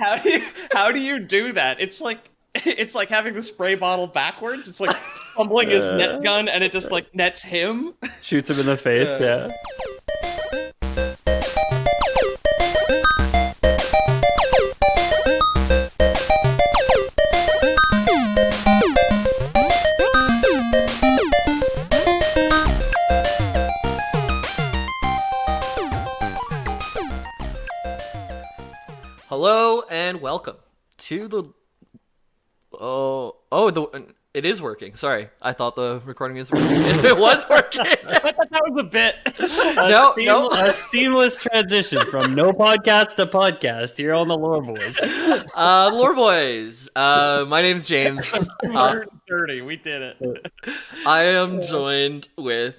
how do you do that? It's like having the spray bottle backwards. It's like fumbling his net gun, and it just like nets him. Shoots him in the face. Yeah. Hello and welcome to the it is working. Sorry, I thought the recording is working. It was working. That was a bit. No. A seamless transition from no podcast to podcast here on the Lore Boys. Lore Boys. My name's James. 30. We did it. I am joined with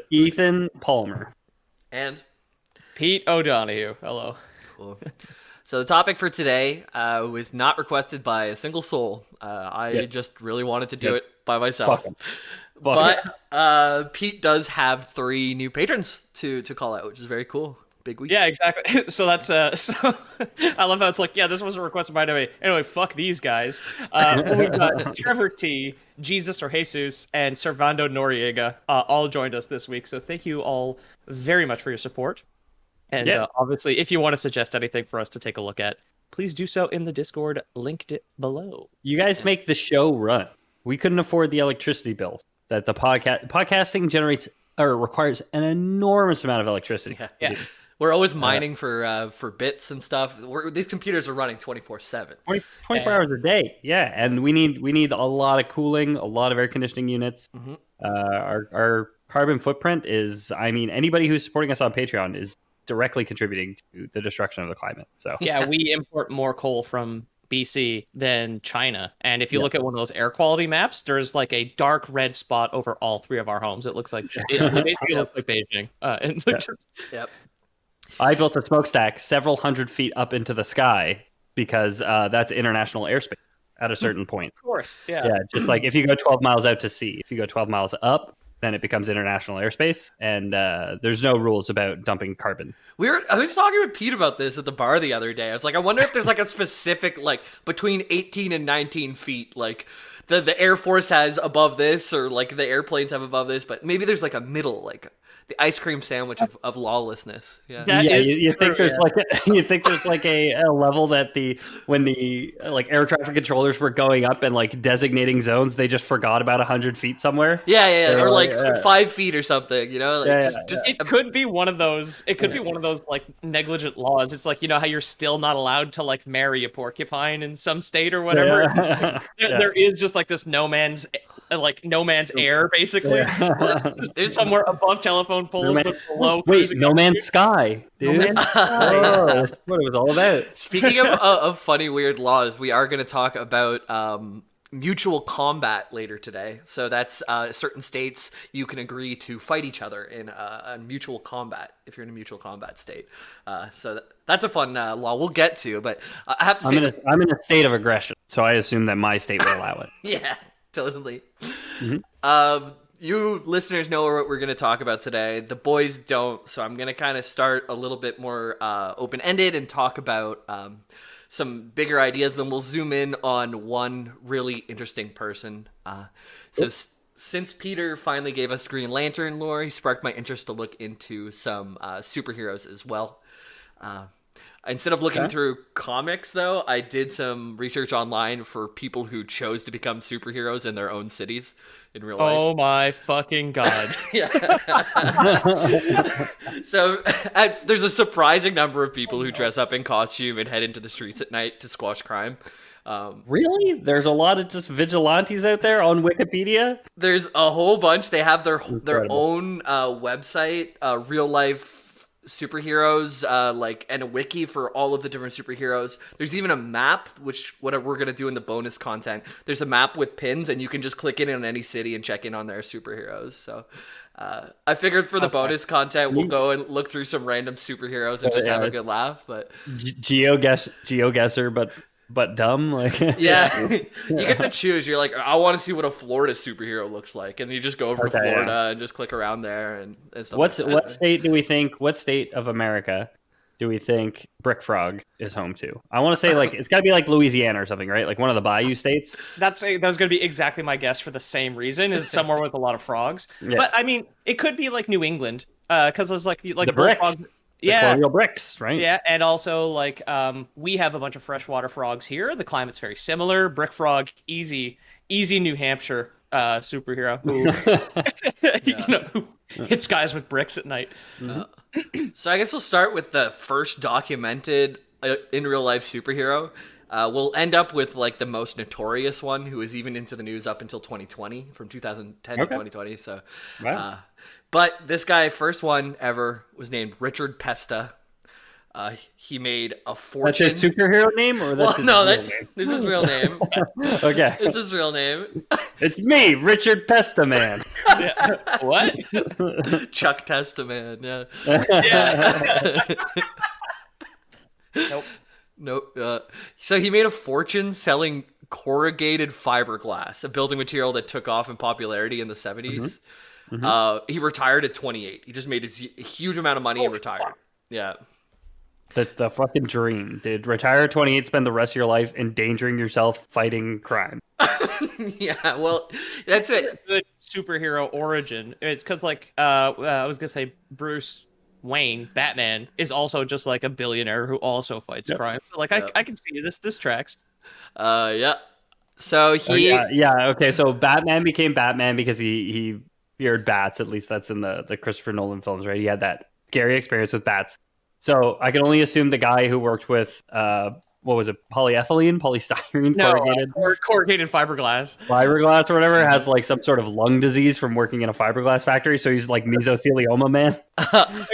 Ethan Palmer. and Pete O'Donohue. Hello. cool. So the topic for today was not requested by a single soul. I just really wanted to do it by myself. But Pete does have 3 new patrons to call out, which is very cool. Big week. Yeah, exactly. So that's so I love how it's like, yeah, this wasn't requested by anybody. Anyway, fuck these guys. We've got Trevor T, Jesus or Jesus, and Servando Noriega all joined us this week. So thank you all very much for your support. And obviously, if you want to suggest anything for us to take a look at, please do so in the Discord linked below. You guys make the show run. We couldn't afford the electricity bill that the podcasting generates or requires an enormous amount of electricity. Yeah. We're always mining for bits and stuff. These computers are running 24/7. 24 hours a day. Yeah, and we need a lot of cooling, a lot of air conditioning units. Mm-hmm. Our carbon footprint is, I mean, anybody who's supporting us on Patreon is directly contributing to the destruction of the climate. So yeah, we import more coal from BC than China. And if you look at one of those air quality maps, there's like a dark red spot over all 3 of our homes. It looks like it basically looks like Beijing. Yep. I built a smokestack several hundred feet up into the sky because that's international airspace at a certain point. Of course, yeah. Yeah, just like if you go 12 miles out to sea, if you go 12 miles up, then it becomes international airspace, and there's no rules about dumping carbon. I was talking with Pete about this at the bar the other day. I was like, I wonder if there's like a specific, like between 18 and 19 feet, like the Air Force has above this, or like the airplanes have above this, but maybe there's like a middle, like the ice cream sandwich of lawlessness. Yeah, you think there's like a level that when the like air traffic controllers were going up and like designating zones, they just forgot about 100 feet somewhere. Yeah, or like 5 feet or something. You know, like it could be one of those. It could be one of those like negligent laws. It's like, you know how you're still not allowed to like marry a porcupine in some state or whatever. Yeah. There is just like this no man's air basically. There's somewhere above telephone poles, but below. Wait, No Man's Sky, dude. That's what it was all about. Speaking of funny, weird laws, we are going to talk about mutual combat later today. So that's certain states you can agree to fight each other in a mutual combat if you're in a mutual combat state. So that's a fun law we'll get to. But I have to say, I'm in a state of aggression, so I assume that my state will allow it. Yeah, totally. Mm-hmm. You listeners know what we're going to talk about today. The boys don't, so I'm going to kind of start a little bit more open-ended and talk about some bigger ideas. Then we'll zoom in on one really interesting person. Since Peter finally gave us Green Lantern lore, he sparked my interest to look into some superheroes as well. Instead of looking through comics, though, I did some research online for people who chose to become superheroes in their own cities in real life. Oh my fucking god. So there's a surprising number of people who dress up in costume and head into the streets at night to squash crime. Really? There's a lot of just vigilantes out there on Wikipedia? There's a whole bunch. They have their own website, real life superheroes, and a wiki for all of the different superheroes. There's even a map, which what we're gonna do in the bonus content. There's a map with pins, and you can just click in on any city and check in on their superheroes. So I figured for the bonus content, we'll go and look through some random superheroes and just have a good laugh. But GeoGuessr, but dumb. Like yeah, you get to choose. You're like, I want to see what a Florida superhero looks like, and you just go over to Florida and just click around there and stuff. What state do we think? What state of America do we think Brick Frog is home to? I want to say like it's got to be like Louisiana or something, right? Like one of the Bayou states. That was going to be exactly my guess for the same reason, is somewhere with a lot of frogs. Yeah. But I mean, it could be like New England, because there's like The brick. bullfrog- The yeah, colonial bricks, right? yeah, and also like we have a bunch of freshwater frogs here. The climate's very similar. Brick frog, easy New Hampshire superhero who who hits guys with bricks at night. So I guess we'll start with the first documented in real life superhero. We'll end up with like the most notorious one, who was even into the news up until 2020, from 2010 to 2020. So, Wow. but this guy, first one ever, was named Richard Pesta. He made a That's fortune. his superhero name, or that's his real this name? is his real name. Okay, It's his real name. it's me, Richard Pestaman. Yeah. What? Chuck Testaman. Yeah. Nope. Nope. So he made a fortune selling corrugated fiberglass, a building material that took off in popularity in the 70s. He retired at 28. He just made a huge amount of money and retired. Yeah. The fucking dream, dude. Retire at 28, spend the rest of your life endangering yourself fighting crime. Yeah, well, that's it. Good superhero origin. It's because like I was gonna say Bruce Wayne, Batman, is also just like a billionaire who also fights crime. So, like I can see this tracks. Yeah. So he Yeah. Okay, so Batman became Batman because he feared bats. At least that's in the Christopher Nolan films, right? He had that scary experience with bats. So I can only assume the guy who worked with what was it, polyethylene, polystyrene, Corrugated fiberglass. fiberglass or whatever, has like some sort of lung disease from working in a fiberglass factory. So he's like mesothelioma man.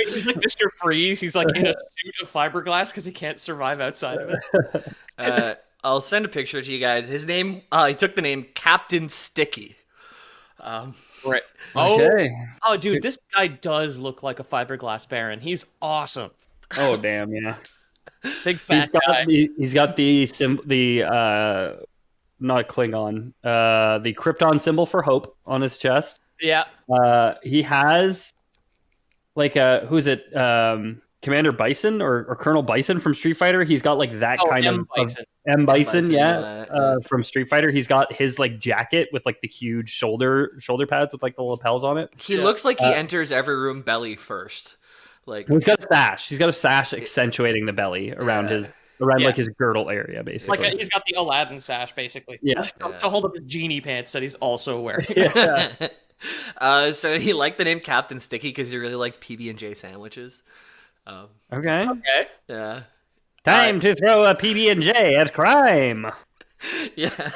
He's like Mr. Freeze. He's like in a suit of fiberglass because he can't survive outside of it. I'll send a picture to you guys. His name, he took the name Captain Sticky. Right. Oh, dude, this guy does look like a fiberglass baron. He's awesome. Oh damn, yeah. Big fat guy. He's got the not Klingon, the Krypton symbol for hope on his chest. Yeah. He has like who's it? Commander Bison or Colonel Bison from Street Fighter. He's got like that kind M. of Bison. M. Bison, yeah. from Street Fighter. He's got his like jacket with like the huge shoulder pads with like the lapels on it. He looks like he enters every room belly first. Like He's got a sash. He's got a sash accentuating the belly around like his girdle area, basically. Like he's got the Aladdin sash, basically. Yeah. To hold up his genie pants that he's also wearing. So he liked the name Captain Sticky because he really liked PB&J sandwiches. Okay. Okay. Yeah. Time to throw a PB&J at crime. Yeah.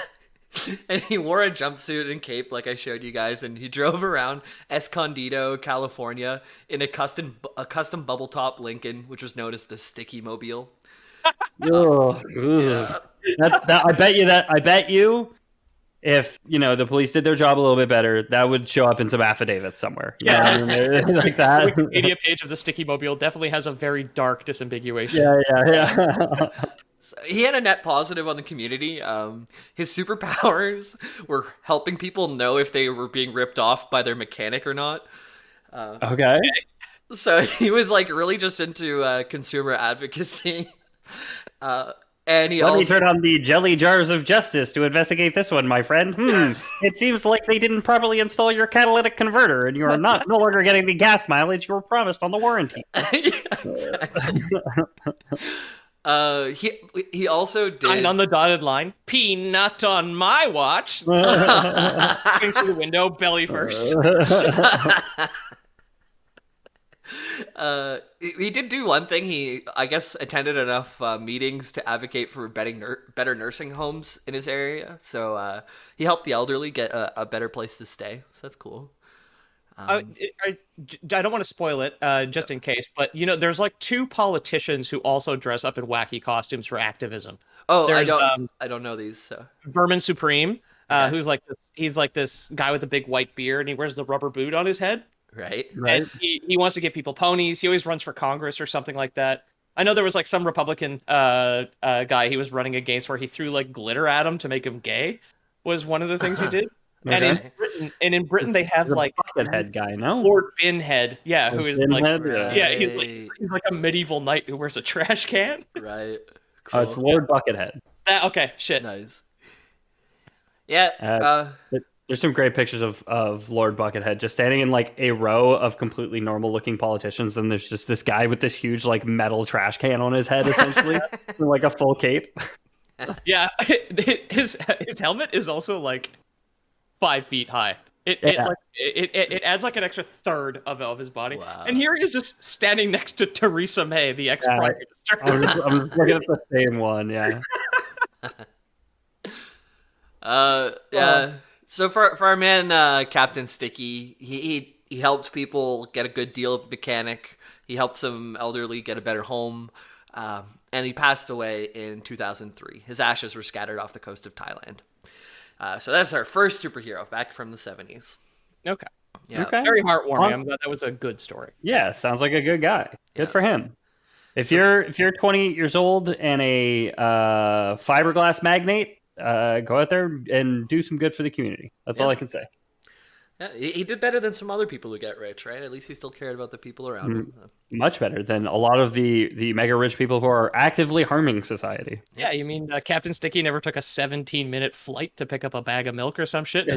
And he wore a jumpsuit and cape like I showed you guys, and he drove around Escondido, California in a custom bubble top Lincoln, which was known as the Sticky Mobile. Ugh. I bet you if the police did their job a little bit better, that would show up in some affidavits somewhere. Yeah. Like that. Wikipedia page of the Sticky Mobile definitely has a very dark disambiguation. Yeah. So he had a net positive on the community. His superpowers were helping people know if they were being ripped off by their mechanic or not. Okay. So he was like really just into consumer advocacy. And he Let me also turn on the jelly jars of justice to investigate this one, my friend. It seems like they didn't properly install your catalytic converter, and you are no longer getting the gas mileage you were promised on the warranty. Yeah, exactly. He also did And on the dotted line, peanut on my watch. Swings through the window, belly first. He did do one thing. He, I guess, attended enough meetings to advocate for better nursing homes in his area. So he helped the elderly get a better place to stay. So that's cool. I don't want to spoil it, just in case, but there's like two politicians who also dress up in wacky costumes for activism. Oh, There's, I don't know these. So. Vermin Supreme, who's like he's like this guy with a big white beard, and he wears the rubber boot on his head. Right. And he wants to give people ponies. He always runs for Congress or something like that. I know there was like some Republican guy he was running against where he threw like glitter at him to make him gay. Was one of the things he did. Okay. And Britain they have The like Buckethead guy, no? Lord Binhead, yeah, who is like Binhead, yeah, Right. he's like a medieval knight who wears a trash can. Right. Oh, it's Lord Buckethead. Okay, shit. Nice. Yeah. There's some great pictures of Lord Buckethead just standing in like a row of completely normal looking politicians, and there's just this guy with this huge like metal trash can on his head, essentially, in, like a full cape. Yeah, his helmet is also like 5 feet high. It adds like an extra third of his body. Wow. And here he is just standing next to Theresa May, the ex-prime minister. I'm just looking at the same one, yeah. Yeah. So for our man Captain Sticky, he helped people get a good deal at the mechanic. He helped some elderly get a better home, and he passed away in 2003. His ashes were scattered off the coast of Thailand. So that's our first superhero back from the 70s. Okay. Yeah. Okay. Very heartwarming. I'm glad that was a good story. Yeah, sounds like a good guy. Good Yeah. for him. If you're 28 years old and a fiberglass magnate, go out there and do some good for the community. That's all I can say. Yeah, he did better than some other people who get rich, right? At least he still cared about the people around him. Much better than a lot of the mega rich people who are actively harming society. Yeah, you mean Captain Sticky never took a 17-minute flight to pick up a bag of milk or some shit?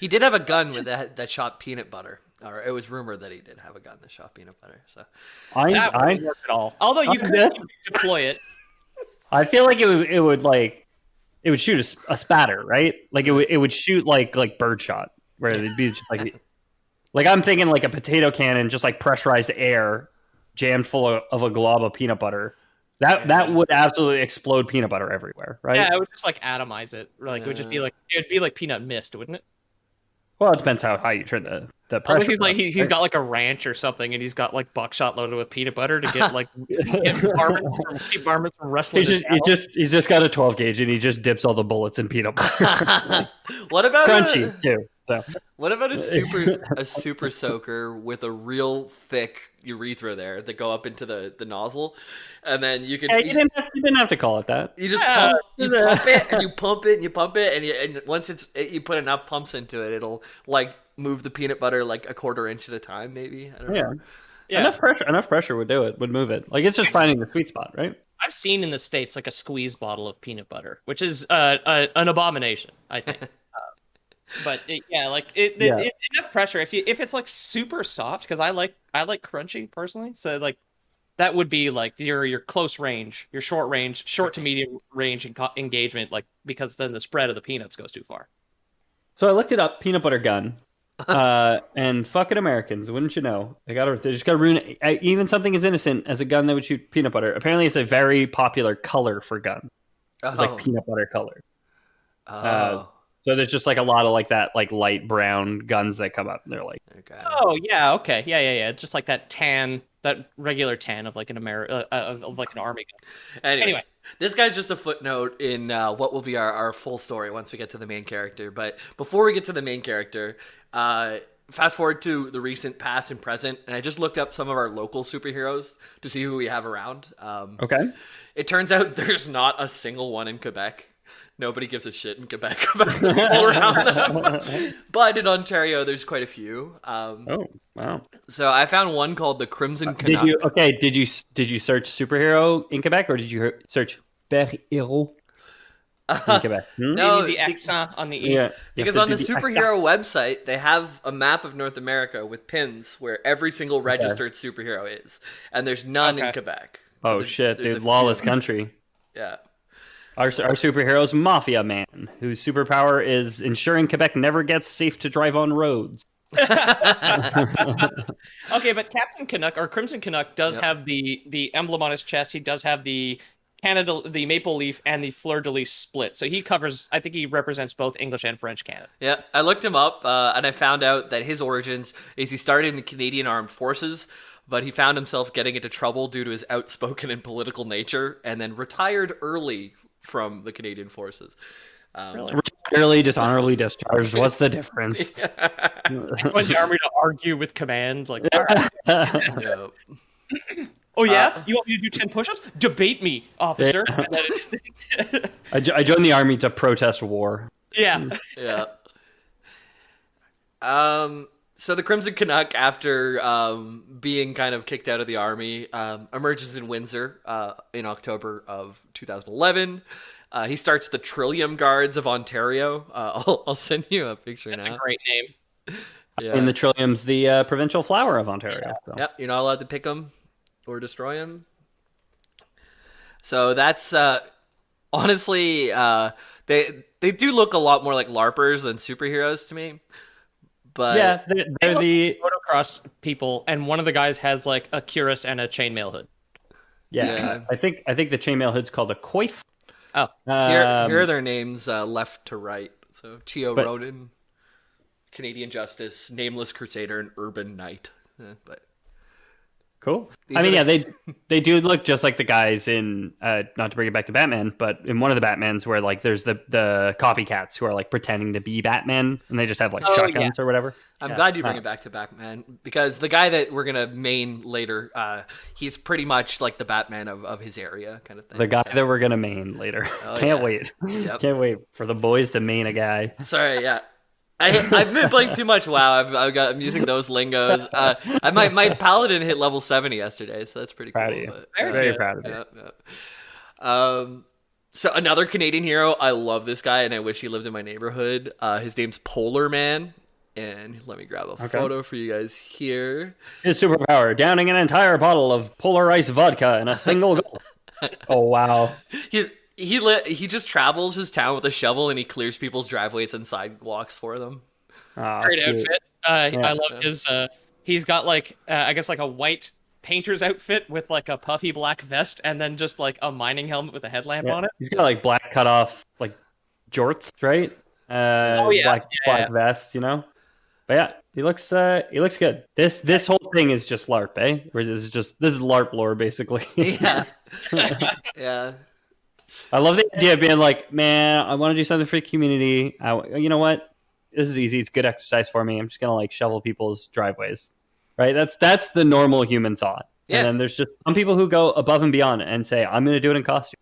He did have a gun with that shot peanut butter, or it was rumored that he did have a gun that shot peanut butter. So That wouldn't work at all. Although you could deploy it. I feel like it would shoot a spatter, right? Like it would shoot like birdshot, where it'd be just like I'm thinking like a potato cannon, just like pressurized air, jammed full of a glob of peanut butter. That would absolutely explode peanut butter everywhere, right? Yeah, it would just like atomize it. Like it would just be like peanut mist, wouldn't it? Well, it depends how high you turn the pressure. He's like he's got like a ranch or something, and he's got like buckshot loaded with peanut butter to get like keep varmints from wrestling. He's just got a 12 gauge, and he just dips all the bullets in peanut butter. What about Crunchy too. So what about a super soaker with a real thick urethra there that go up into the nozzle, and then you can you didn't have to call it that. you just pump it and you pump it and you pump it and once you put enough pumps into it, it'll like move the peanut butter like a quarter inch at a time, maybe. I don't know. Yeah. Enough pressure would do it. Would move it. Like it's just finding the sweet spot, right? I've seen in the States like a squeeze bottle of peanut butter, which is an abomination, I think. But enough pressure. If it's like super soft, because I like crunchy personally, so like that would be like your close range, your short range, short to medium range engagement, like because then the spread of the peanuts goes too far. So I looked it up, peanut butter gun, and fucking Americans, wouldn't you know? They just got to ruin it. Even something as innocent as a gun that would shoot peanut butter. Apparently, it's a very popular color for gun. It's like peanut butter color. So there's just like a lot of like that like light brown guns that come up. And they're like, Okay. Oh yeah, okay, yeah. It's just like that tan, that regular tan of like an of like an army gun. Anyway, this guy's just a footnote in what will be our full story once we get to the main character. But before we get to the main character, fast forward to the recent past and present, and I just looked up some of our local superheroes to see who we have around. okay. It turns out there's not a single one in Quebec. Nobody gives a shit in Quebec about the people around them. But in Ontario, there's quite a few. Oh wow! So I found one called the Crimson Canuck. Did you search superhero in Quebec, or did you search super-héros in Quebec? No, You need the accent on the E. Yeah, because on the superhero website, they have a map of North America with pins where every single registered superhero is, and there's none in Quebec. Oh shit, there's dude! a Lawless few. country. Yeah. Our superhero's Mafia Man, whose superpower is ensuring Quebec never gets safe to drive on roads. Okay, but Captain Canuck or Crimson Canuck does have the emblem on his chest. He does have the Canada, the maple leaf, and the fleur de lis split. So he covers. I think he represents both English and French Canada. Yeah, I looked him up, and I found out that his origins is he started in the Canadian Armed Forces, but he found himself getting into trouble due to his outspoken and political nature, and then retired early from the Canadian Forces. Early, dishonorably discharged. What's the difference? Went the army to argue with command, like. Yeah. Oh yeah, you want me to do 10 push-ups? Debate me, officer. And then I joined the army to protest war. yeah. Yeah. So the Crimson Canuck, after being kind of kicked out of the army, emerges in Windsor in October of 2011. He starts the Trillium Guards of Ontario. I'll send you a picture That's now. a great name. Yeah. And the Trillium's the provincial flower of Ontario. So. Yep, you're not allowed to pick them or destroy them. So that's honestly, they do look a lot more like LARPers than superheroes to me. But Yeah, they're the motocross people, and one of the guys has like a cuirass and a chainmail hood. yeah. I think the chainmail hood's called a coif. Oh, here are their names left to right. So Teo But- Roden, Canadian Justice, Nameless Crusader, and Urban Knight. But Cool. These I mean, are yeah, they do look just like the guys in not to bring it back to Batman, but in one of the Batmans where like there's the copycats who are like pretending to be Batman and they just have like Oh, shotguns or whatever. I'm glad you bring it back to Batman, because the guy that we're gonna main later, he's pretty much like the Batman of his area, kind of thing. The guy that we're gonna main later. Oh, Can't yeah. wait. Yep. Can't wait for the boys to main a guy. Sorry, yeah. I've been playing too much WoW. I'm using those lingos. My paladin hit level 70 yesterday, so that's pretty cool. Proud of you. But, Very proud of you. yeah. So another Canadian hero. I love this guy, and I wish he lived in my neighborhood. His name's Polar Man, and let me grab a photo for you guys here. His superpower: downing an entire bottle of polar ice vodka in a single gulp. Oh wow! He just travels his town with a shovel, and he clears people's driveways and sidewalks for them. great Cute. outfit. I love his. He's got like I guess like a white painter's outfit with like a puffy black vest, and then just like a mining helmet with a headlamp Yeah. on it. He's got like black cut off like jorts, right? Black vest, you know. But yeah, he looks good. This whole thing is just LARP, eh? Where this is LARP lore basically. Yeah, yeah. I love the idea of being like, man, I want to do something for the community. You know what? This is easy. It's good exercise for me. I'm just gonna like shovel people's driveways, right? That's the normal human thought. Yeah. And then there's just some people who go above and beyond and say, I'm gonna do it in costume.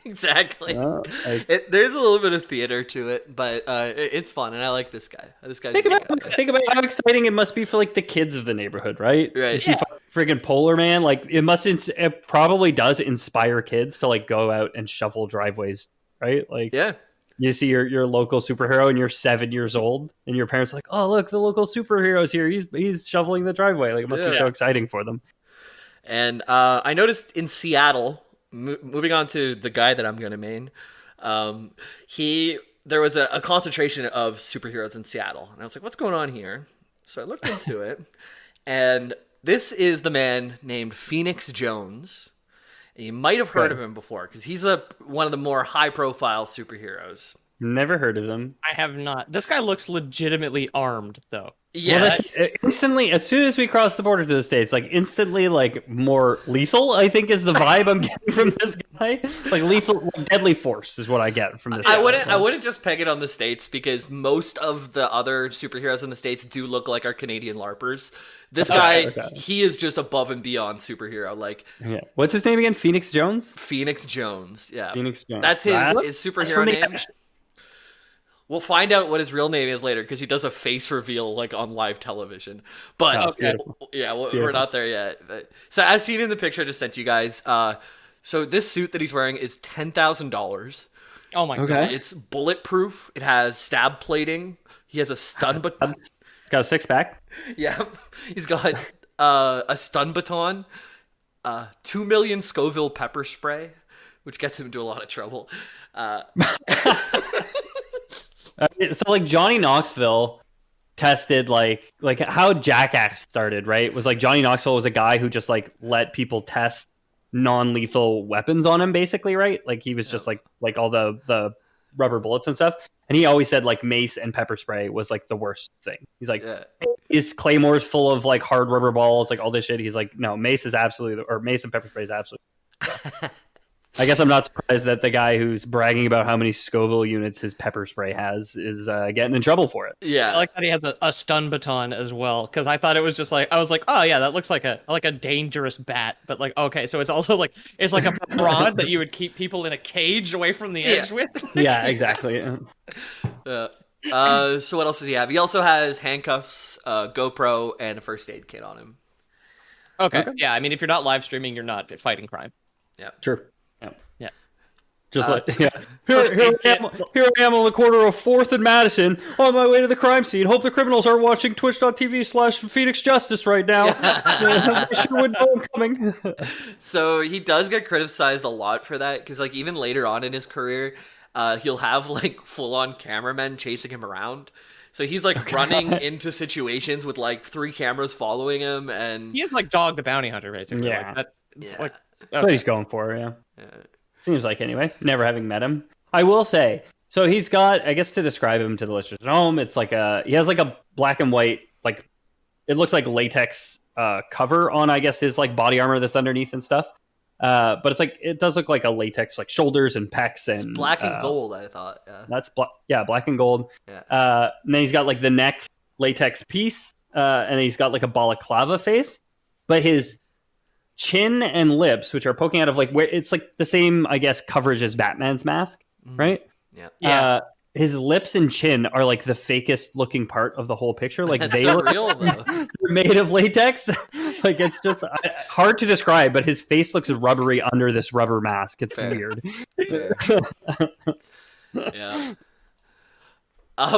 Exactly. Like, There's a little bit of theater to it, but it's fun, and I like this guy. This guy's think a good about guy. think about how exciting it must be for like the kids of the neighborhood, right? Right. You see friggin' Polar Man, like it probably does inspire kids to like go out and shovel driveways, right? Like Yeah. you see your local superhero and you're 7 years old and your parents are like, oh look, the local superhero's here. He's shoveling the driveway. Like it must be so exciting for them. And I noticed in Seattle, moving on to the guy that I'm going to main, there was a concentration of superheroes in Seattle. And I was like, what's going on here? So I looked into it. And this is the man named Phoenix Jones. And you might have heard of him before, because he's one of the more high-profile superheroes. Never heard of them. I have not. This guy looks legitimately armed, though. Yeah, Well, that's instantly, as soon as we cross the border to the States, like instantly, like more lethal, I think is the vibe I'm getting from this guy. Like lethal, like deadly force is what I get from this I guy. wouldn't just peg it on the States, because most of the other superheroes in the States do look like our Canadian LARPers. This guy, he is just above and beyond superhero. Like, Yeah. What's his name again? Phoenix Jones? Phoenix Jones. Yeah. Phoenix Jones. That's his superhero from the name. action. We'll find out what his real name is later, because he does a face reveal like on live television. But Oh, beautiful. yeah, we're not there yet. So as seen in the picture I just sent you guys, so this suit that he's wearing is $10,000. Oh my god. Okay. It's bulletproof. It has stab plating. He has a stun baton. Got a six pack. Yeah, he's got a stun baton, 2 million Scoville pepper spray, which gets him into a lot of trouble. So like Johnny Knoxville tested like how Jackass started, right? It was like Johnny Knoxville was a guy who just like let people test non-lethal weapons on him, basically, right? Like he was just like all the rubber bullets and stuff. And he always said like mace and pepper spray was like the worst thing. He's like, is Claymore's full of like hard rubber balls, like all this shit? He's like, no, mace is absolutely, or mace and pepper spray is absolutely. I guess I'm not surprised that the guy who's bragging about how many Scoville units his pepper spray has is getting in trouble for it. Yeah, I like that he has a stun baton as well, because I thought it was just like, I was like, oh yeah, that looks like a dangerous bat, but like, okay, so it's also like, it's like a rod that you would keep people in a cage away from the edge with. Yeah, exactly. So what else does he have? He also has handcuffs, GoPro, and a first aid kit on him. Okay. Yeah, I mean, if you're not live streaming, you're not fighting crime. Yeah. Sure. Yeah. Yeah. Just here I am on the corner of 4th and Madison on my way to the crime scene. Hope the criminals aren't watching twitch.tv/Phoenix Justice right now. They sure would know I'm coming. So he does get criticized a lot for that, because like even later on in his career, he'll have like full-on cameramen chasing him around. So he's like running into situations with like 3 cameras following him, and He is like Dog the Bounty Hunter, basically. Yeah. Like, that's Yeah. like That's what he's going for, yeah. Yeah. Seems like anyway. Never having met him. I will say, so he's got, I guess to describe him to the listeners at home, it's like he has like a black and white, like, it looks like latex cover on, I guess, his like body armor that's underneath and stuff. But it's like, it does look like a latex, like shoulders and pecs and. It's black and gold, I thought. Yeah. That's black and gold. Yeah. And then he's got like the neck latex piece, and then he's got like a balaclava face, but his chin and lips, which are poking out of like where it's like the same, I guess, coverage as Batman's mask, right? Yeah. Yeah. His lips and chin are like the fakest looking part of the whole picture. Like That's they so look real though. they're made of latex. Like it's just hard to describe, but his face looks rubbery under this rubber mask. It's Fair. weird. Yeah.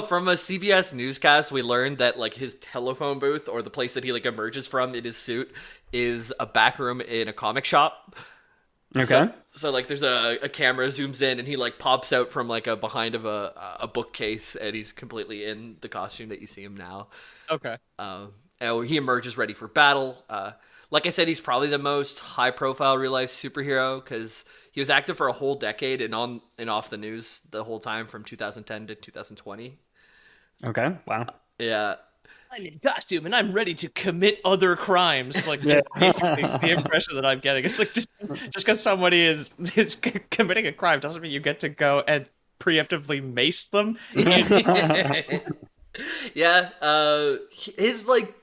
From a CBS newscast, we learned that like his telephone booth, or the place that he like emerges from in his suit, is a back room in a comic shop. Okay. So like there's a camera zooms in and he like pops out from like a behind of a bookcase, and he's completely in the costume that you see him now. Okay. And he emerges ready for battle. Like I said, he's probably the most high profile real life superhero, because he was active for a whole decade and on and off the news the whole time from 2010 to 2020. Okay. Wow. Yeah. I'm in costume and I'm ready to commit other crimes. Like basically the impression that I'm getting. It's like just because somebody is committing a crime doesn't mean you get to go and preemptively mace them. Yeah. His like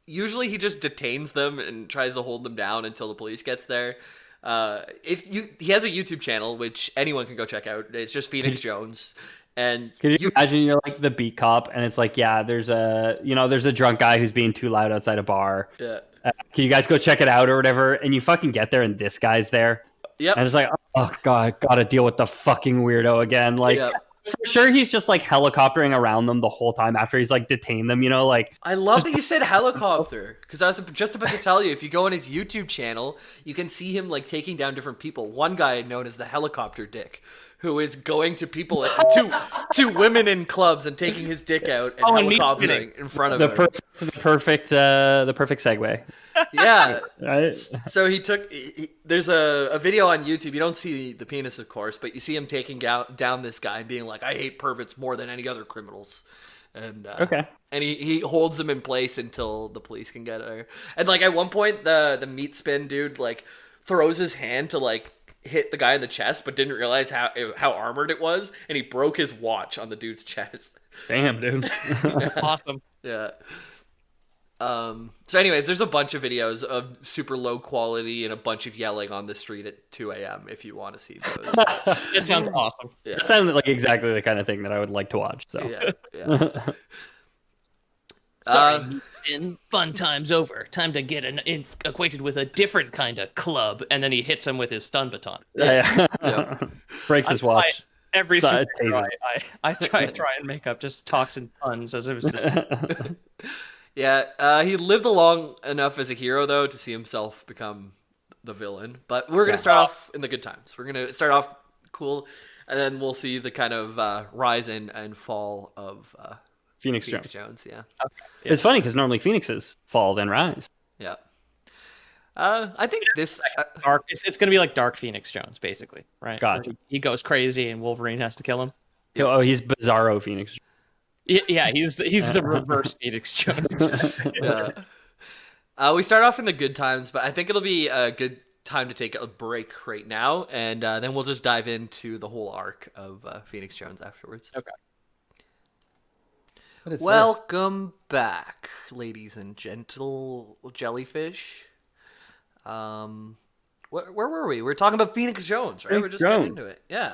usually he just detains them and tries to hold them down until the police gets there. He has a YouTube channel which anyone can go check out. It's just Phoenix Jones. And Can you imagine you're like the beat cop and it's like, yeah, there's a drunk guy who's being too loud outside a bar. Yeah. Can you guys go check it out or whatever? And you fucking get there and this guy's there. Yep. And it's like, oh god, gotta deal with the fucking weirdo again. Like Yep. for sure he's just like helicoptering around them the whole time after he's like detained them, like I love that you said helicopter, because I was just about to tell you, if you go on his YouTube channel, you can see him like taking down different people. One guy known as the Helicopter Dick, who is going to people to women in clubs and taking his dick out and and meat helicoptering spinning. in front of the her. perfect segue. Yeah. Right? So there's a video on YouTube. You don't see the penis, of course, but you see him taking down this guy and being like, I hate perverts more than any other criminals. And Okay. And he holds them in place until the police can get her. And like at one point, the meat spin dude like throws his hand to like hit the guy in the chest, but didn't realize how armored it was, and he broke his watch on the dude's chest. Damn, dude. Awesome. Yeah. So anyways, there's a bunch of videos of super low quality and a bunch of yelling on the street at 2 a.m. if you want to see those. It sounds awesome. Yeah. That sounded like exactly the kind of thing that I would like to watch. So Yeah. Sorry, in fun times over. Time to get acquainted with a different kind of club. And then he hits him with his stun baton. Yeah. breaks his watch. Every So- superhero I try and make up just talks in puns as it was this. Yeah, he lived long enough as a hero, though, to see himself become the villain. But we're going to start off in the good times. We're going to start off cool, and then we'll see the kind of rise and fall of Phoenix Phoenix Jones. Jones. Yeah. It's funny because normally phoenixes fall then rise. Yeah. I think this... Dark. It's going to be like Dark Phoenix Jones, basically, right? Gotcha. He goes crazy and Wolverine has to kill him. Oh, he's Bizarro Phoenix. Yeah, he's the reverse Phoenix Jones. yeah. We start off in the good times, but I think it'll be a good time to take a break right now, and then we'll just dive into the whole arc of Phoenix Jones afterwards. Okay. Welcome back, ladies and gentle jellyfish. Where were we? We were talking about Phoenix Jones, right? Phoenix We're just getting Jones. into it. Yeah.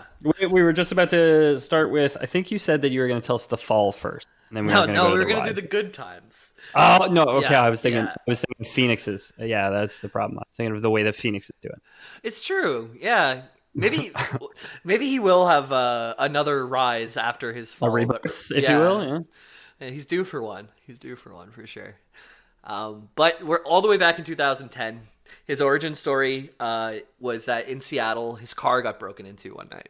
We were just about to start with. I think you said that you were going to tell us the fall first, and then we were going to No, go we were to the gonna do rise. the good times. Oh no! Okay, Yeah, I was thinking. yeah. I was thinking Phoenixes. Yeah, that's the problem. I was thinking of the way that Phoenix is doing. It's true. Yeah. Maybe he will have another rise after his A fall. rebirth, but- if you will. Yeah. Yeah, he's due for one. He's due for one for sure. But we're all the way back in 2010. His origin story was that in Seattle, his car got broken into one night.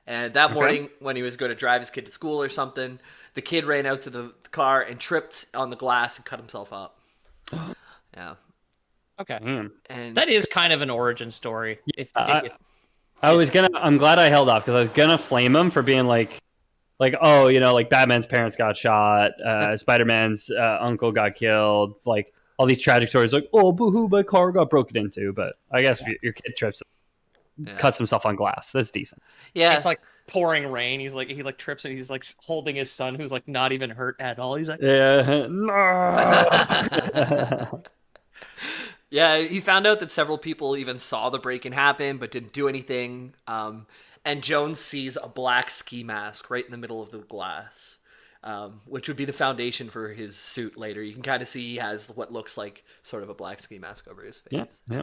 And that morning, when he was going to drive his kid to school or something, the kid ran out to the car and tripped on the glass and cut himself up. Yeah. Okay. Damn. And That is kind of an origin story. I'm glad I held off because I was gonna flame him for being like, oh, like Batman's parents got shot, Spider-Man's uncle got killed, like all these tragic stories, like, oh, boo-hoo, my car got broken into. But I guess if your kid trips, cuts himself on glass, that's decent. yeah, It's like pouring rain. He trips and he's like holding his son who's like not even hurt at all. He's like, Yeah. No. yeah, he found out that several people even saw the break-in happen but didn't do anything. And Jones sees a black ski mask right in the middle of the glass, which would be the foundation for his suit later. You can kind of see he has what looks like sort of a black ski mask over his face. Yeah.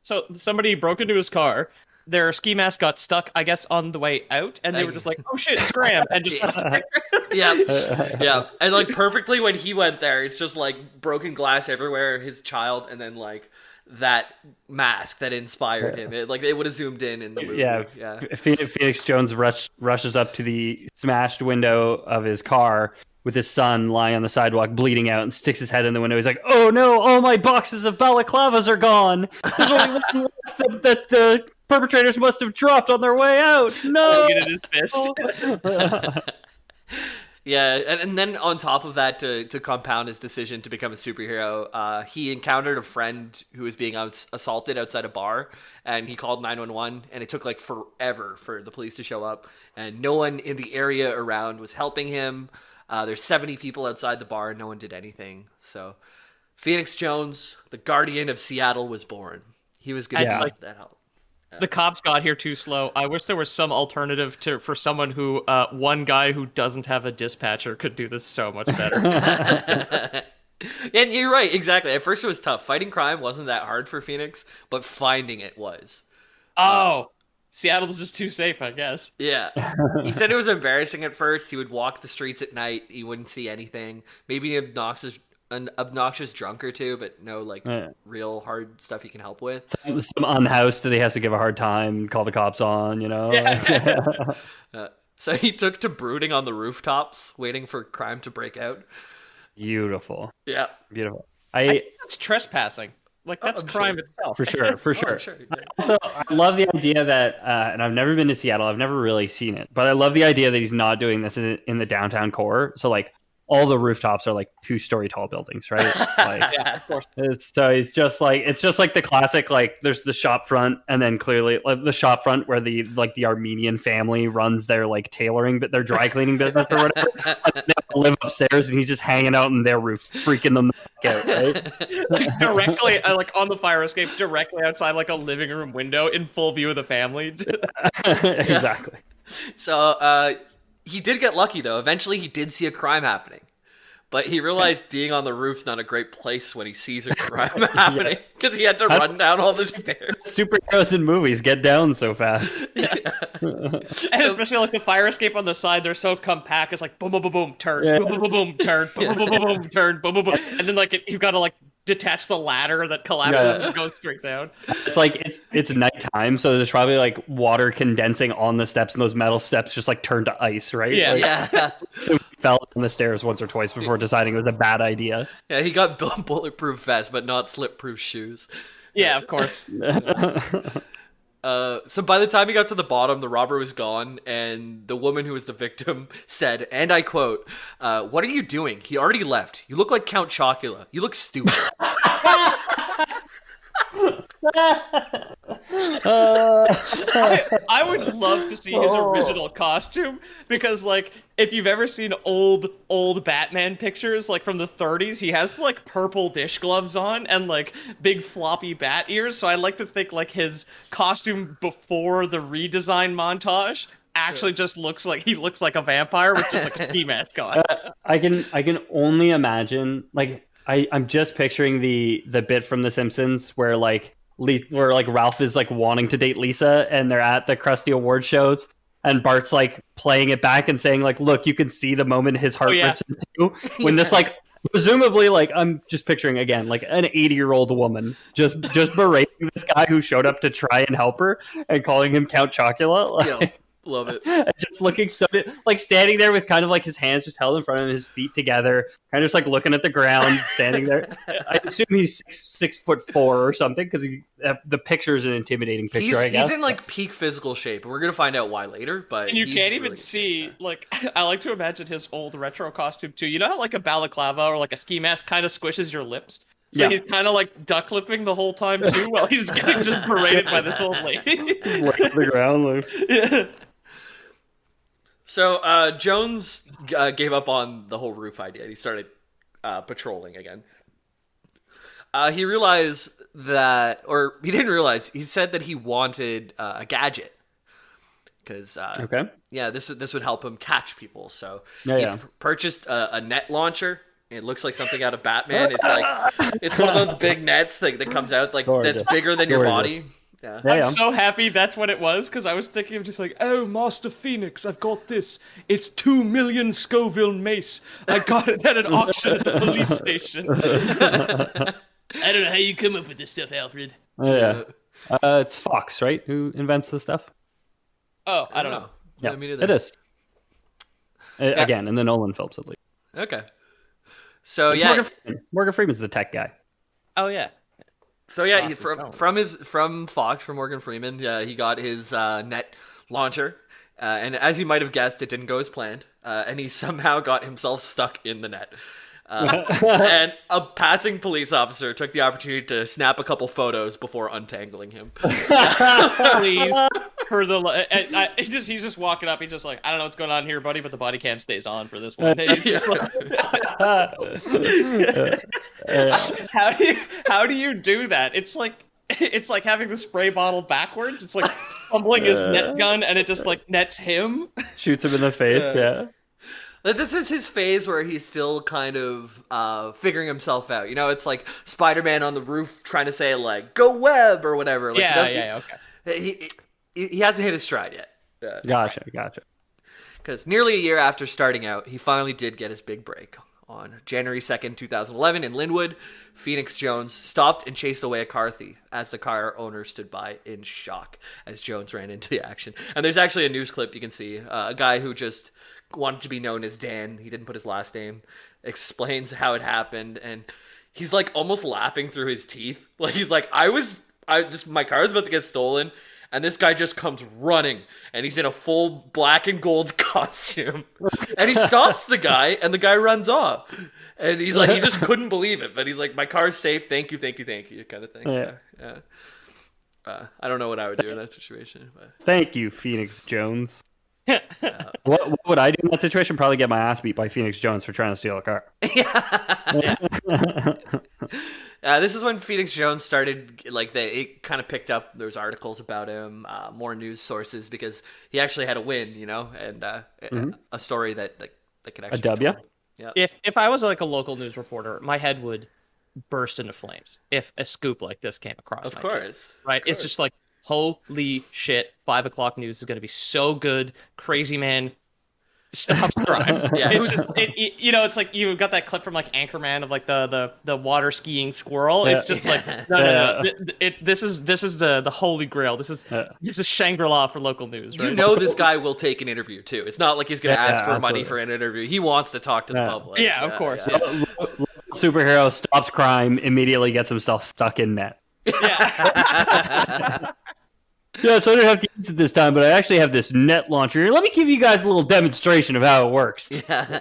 so somebody broke into his car. Their ski mask got stuck, I guess, on the way out, and they were just like, "Oh shit, scram!" and just left it there. Yeah, and like perfectly when he went there, it's just like broken glass everywhere. His child, and then like that mask that inspired him. It would have zoomed in the movie. Yeah. Phoenix Jones rushes up to the smashed window of his car with his son lying on the sidewalk bleeding out and sticks his head in the window. He's like, oh no, all my boxes of balaclavas are gone. There's only one left that the perpetrators must have dropped on their way out. No. Get in his fist. Yeah, and then on top of that, to compound his decision to become a superhero, he encountered a friend who was being assaulted outside a bar, and he called 911, and it took like forever for the police to show up, and no one in the area around was helping him. There's 70 people outside the bar, and no one did anything. So Phoenix Jones, the Guardian of Seattle, was born. He was going to Yeah. be that help. The cops got here too slow. I wish there was some alternative for someone who, one guy who doesn't have a dispatcher could do this so much better. And you're right, exactly. At first it was tough. Fighting crime wasn't that hard for Phoenix, but finding it was. Seattle's just too safe, I guess. Yeah. He said it was embarrassing at first. He would walk the streets at night. He wouldn't see anything. Maybe an obnoxious drunk or two, but no real hard stuff he can help with. Some unhoused that he has to give a hard time, call the cops on, So he took to brooding on the rooftops, waiting for crime to break out. Beautiful. Yeah. Beautiful. I think that's trespassing. Like, that's I'm crime sure. itself. For sure. Sure. Also, I love the idea that, and I've never been to Seattle. I've never really seen it, but I love the idea that he's not doing this in the downtown core. So like all the rooftops are like 2-story tall buildings, right? Like, Yeah, of course. it's just like the classic, like there's the shop front, and then clearly like the shop front where the Armenian family runs their like tailoring, but their dry cleaning business or whatever. And they live upstairs, and he's just hanging out in their roof, freaking them the fuck out, right? Like, directly, like on the fire escape, directly outside like a living room window in full view of the family. Exactly. So he did get lucky, though. Eventually, he did see a crime happening. But he realized being on the roof's not a great place when he sees a crime happening, because he had to run down all the stairs. Superheroes in movies get down so fast. And especially like the fire escape on the side, they're so compact. It's like boom, boom, boom, boom, turn, boom, boom, boom, boom, turn, boom, boom, boom, boom, boom, turn, boom, boom, boom, and then like you've got to like detach the ladder that collapses and goes straight down. It's like it's nighttime, so there's probably like water condensing on the steps, and those metal steps just like turn to ice, right? Yeah. Like, Yeah. So he fell down the stairs once or twice before deciding it was a bad idea. Yeah, he got bulletproof vest, but not slip-proof shoes. Yeah, of course. So by the time he got to the bottom, the robber was gone, and the woman who was the victim said, and I quote, "What are you doing? He already left. You look like Count Chocula. You look stupid." I would love to see his original costume because, like, if you've ever seen old Batman pictures, like from the 30s, he has like purple dish gloves on and like big floppy bat ears. So I like to think like his costume before the redesign montage actually just looks like he looks like a vampire with just like a ski mask on. I can only imagine, like, I'm just picturing the bit from The Simpsons where like Ralph is like wanting to date Lisa and they're at the Krusty Award shows and Bart's like playing it back and saying like, look, you can see the moment his heart rips into when this like presumably, like, I'm just picturing again like an 80-year-old woman just berating this guy who showed up to try and help her and calling him Count Chocula. Like, Yo, love it. just looking so like standing there with kind of like his hands just held in front of him, his feet together, kind of just like looking at the ground, standing there. I assume he's 6'4" or something because the picture is an intimidating picture. I guess He's in like peak physical shape, and we're gonna find out why later. But and you he's can't even really see like I like to imagine his old retro costume too. You know how like a balaclava or like a ski mask kind of squishes your lips. So he's kind of like duck lipping the whole time too, while he's getting just berated by this old lady. like the ground. Like. Yeah. So Jones gave up on the whole roof idea. He started patrolling again. He realized that, or he didn't realize. He said that he wanted a gadget because this would help him catch people. So he purchased a net launcher. It looks like something out of Batman. It's one of those big nets that comes out like that's bigger than your body. Yeah. I'm so happy that's what it was, because I was thinking of just like, oh, Master Phoenix, I've got this. It's 2 million Scoville mace. I got it at an auction at the police station. I don't know how you come up with this stuff, Alfred. It's Fox, right? Who invents this stuff? Oh, I don't know. Yeah, it is. Again, in the Nolan films, at least. Okay. So it's Morgan Freeman's the tech guy. Oh yeah. So from Fox, from Morgan Freeman, he got his net launcher, and as you might have guessed, it didn't go as planned, and he somehow got himself stuck in the net. And a passing police officer took the opportunity to snap a couple photos before untangling him. Please, for the he's just walking up. He's just like, I don't know what's going on here, buddy, but the body cam stays on for this one. He's just like, how do you do that? It's like having the spray bottle backwards. It's like fumbling his net gun, and it just like nets him, shoots him in the face. Yeah. This is his phase where he's still kind of figuring himself out. You know, it's like Spider-Man on the roof trying to say, like, go web or whatever. Like, okay. He hasn't hit his stride yet. Gotcha. Because nearly a year after starting out, he finally did get his big break. On January 2nd, 2011, in Linwood, Phoenix Jones stopped and chased away a car thief as the car owner stood by in shock as Jones ran into the action. And there's actually a news clip you can see. A guy who just wanted to be known as Dan, he didn't put his last name, explains how it happened, and he's like almost laughing through his teeth. Like he's like, my car was about to get stolen, and this guy just comes running, and he's in a full black and gold costume, and he stops the guy, and the guy runs off, and he's like, he just couldn't believe it, but he's like, my car's safe, thank you, kind of thing. Yeah. I don't know what I would do in that situation. But... Thank you, Phoenix Jones. What would I do in that situation? Probably get my ass beat by Phoenix Jones for trying to steal a car. This is when Phoenix Jones started, like, it kind of picked up. There's articles about him, more news sources, because he actually had a win, you know, and a story that could actually... A W? Yeah. If I was like a local news reporter, my head would burst into flames if a scoop like this came across. Of course. Feed, right? It's just like, holy shit, 5 o'clock news is going to be so good. Crazy man stops crime. Yeah. It's just, it's like you got that clip from like Anchorman of like the water skiing squirrel. It's just like, no. This is the holy grail. This is Shangri-La for local news, right? You know this guy will take an interview too. It's not like he's going to ask for money for an interview. He wants to talk to the public. Yeah, of course. Yeah. Superhero stops crime, immediately gets himself stuck in net. Yeah. Yeah, so I didn't have to use it this time, but I actually have this net launcher here. Let me give you guys a little demonstration of how it works. Yeah.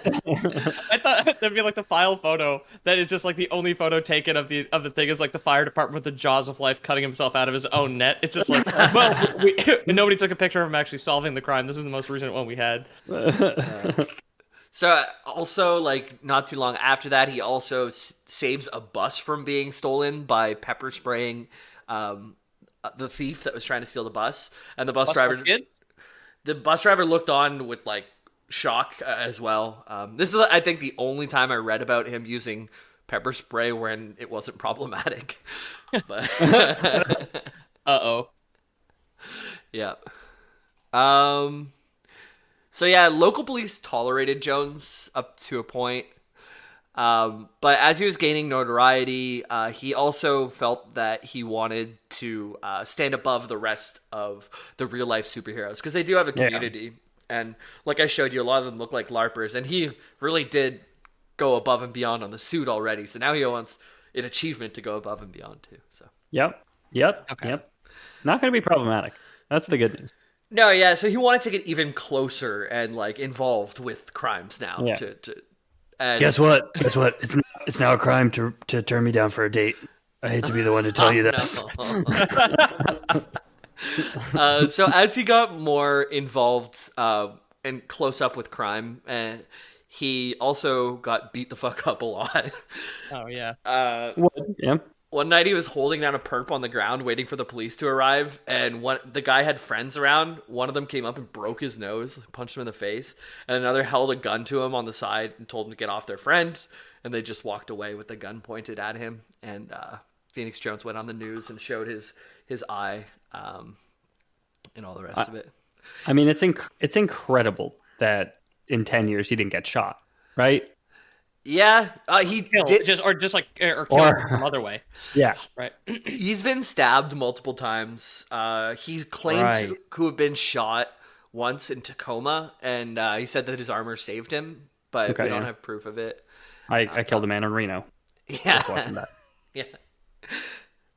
I thought that'd be like the file photo that is just like the only photo taken of the thing is like the fire department with the jaws of life cutting himself out of his own net. It's just like, well, nobody took a picture of him actually solving the crime. This is the most recent one we had. So also, like, not too long after that, he also saves a bus from being stolen by pepper spraying the thief that was trying to steal the bus. And the bus driver looked on with like shock as well. This is, I think, the only time I read about him using pepper spray when it wasn't problematic. But Uh-oh. yeah. So yeah, local police tolerated Jones up to a point. But as he was gaining notoriety, he also felt that he wanted to stand above the rest of the real life superheroes because they do have a community. And like I showed you, a lot of them look like LARPers, and he really did go above and beyond on the suit already. So now he wants an achievement to go above and beyond too. So Yep. Not going to be problematic. That's the good news. no, yeah. So he wanted to get even closer and like involved with crimes now. Yeah. And Guess what? It's now a crime to turn me down for a date. I hate to be the one to tell you this. No. So as he got more involved and close up with crime, he also got beat the fuck up a lot. Oh yeah. Yeah. One night he was holding down a perp on the ground waiting for the police to arrive, and the guy had friends around. One of them came up and broke his nose, punched him in the face, and another held a gun to him on the side and told him to get off their friend, and they just walked away with the gun pointed at him. And Phoenix Jones went on the news and showed his eye and all the rest of it. I mean, it's incredible that in 10 years he didn't get shot, right? Yeah, he did. Or kill him some other way. Yeah. Right. He's been stabbed multiple times. He's claimed to have been shot once in Tacoma, and he said that his armor saved him, but we don't have proof of it. I killed a man in Reno. Yeah. Watching that. Yeah.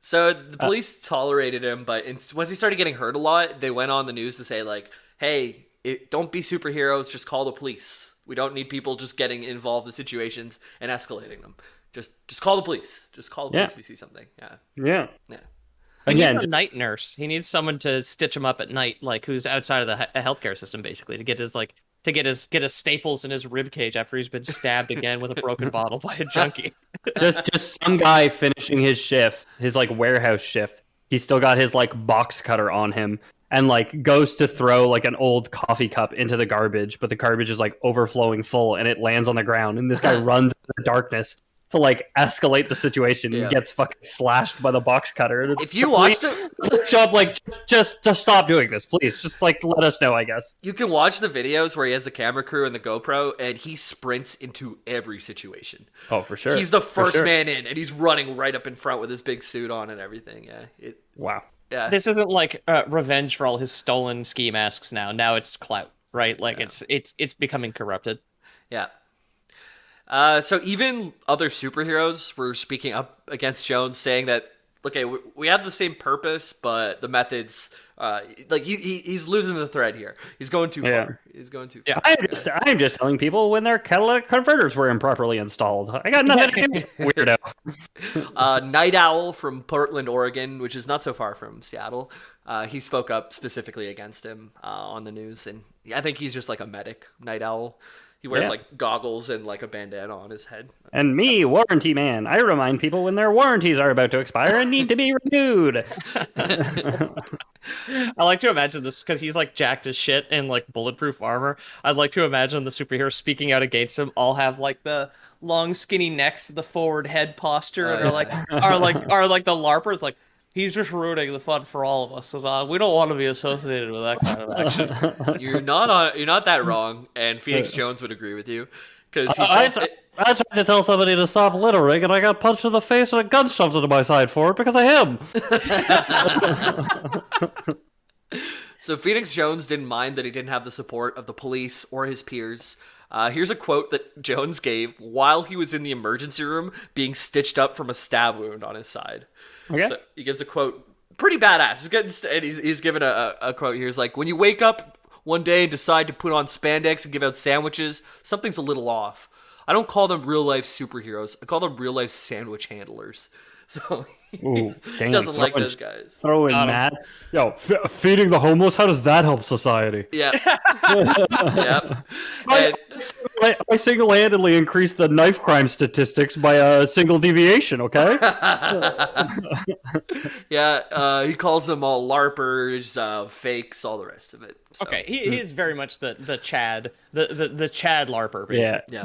So the police tolerated him, but once he started getting hurt a lot, they went on the news to say, like, hey, don't be superheroes, just call the police. We don't need people just getting involved in situations and escalating them. Just call the police. Just call the police if you see something. Yeah. He Again, needs a night nurse. He needs someone to stitch him up at night, like who's outside of the healthcare system, basically, to get his staples in his rib cage after he's been stabbed again with a broken bottle by a junkie. just some guy finishing his shift, his like warehouse shift. He's still got his like box cutter on him and like goes to throw like an old coffee cup into the garbage, but the garbage is like overflowing full and it lands on the ground. And this guy runs into the darkness to like escalate the situation and gets fucking slashed by the box cutter. If you watched it, shop like just stop doing this, please. Just like let us know, I guess. You can watch the videos where he has the camera crew and the GoPro, and he sprints into every situation. Oh, for sure. He's the first man in, and he's running right up in front with his big suit on and everything. Yeah. Wow. Yeah. This isn't like revenge for all his stolen ski masks now. Now it's clout, right? Like it's becoming corrupted. Yeah. So even other superheroes were speaking up against Jones, saying that, okay, we have the same purpose, but the methods, like he's losing the thread here. He's going too far. He's going too far. I'm just telling people when their catalytic converters were improperly installed. I got nothing to do. Weirdo. Night Owl from Portland, Oregon, which is not so far from Seattle. He spoke up specifically against him on the news, and I think he's just like a medic, Night Owl. He wears like goggles and like a bandana on his head. And me, warranty man, I remind people when their warranties are about to expire and need to be renewed. I like to imagine this because he's like jacked as shit in like bulletproof armor. I'd like to imagine the superheroes speaking out against him all have like the long skinny necks, the forward head posture, and are like the LARPers like, he's just ruining the fun for all of us, and we don't want to be associated with that kind of action. You're not that wrong, and Phoenix Jones would agree with you, because I tried to tell somebody to stop littering, and I got punched in the face and a gun shoved into my side for it because of him. So Phoenix Jones didn't mind that he didn't have the support of the police or his peers. Here's a quote that Jones gave while he was in the emergency room being stitched up from a stab wound on his side. Okay. So he gives a quote pretty badass. He's given a quote here. He's like, when you wake up one day and decide to put on spandex and give out sandwiches, something's a little off. I don't call them real life superheroes. I call them real life sandwich handlers. So he doesn't like those guys. Throw in Matt. Yo, feeding the homeless, how does that help society? Yeah. Yeah. I single-handedly increased the knife crime statistics by a single deviation, okay? Yeah, he calls them all LARPers, fakes, all the rest of it. So. Okay, he is very much the Chad, the Chad LARPer, basically.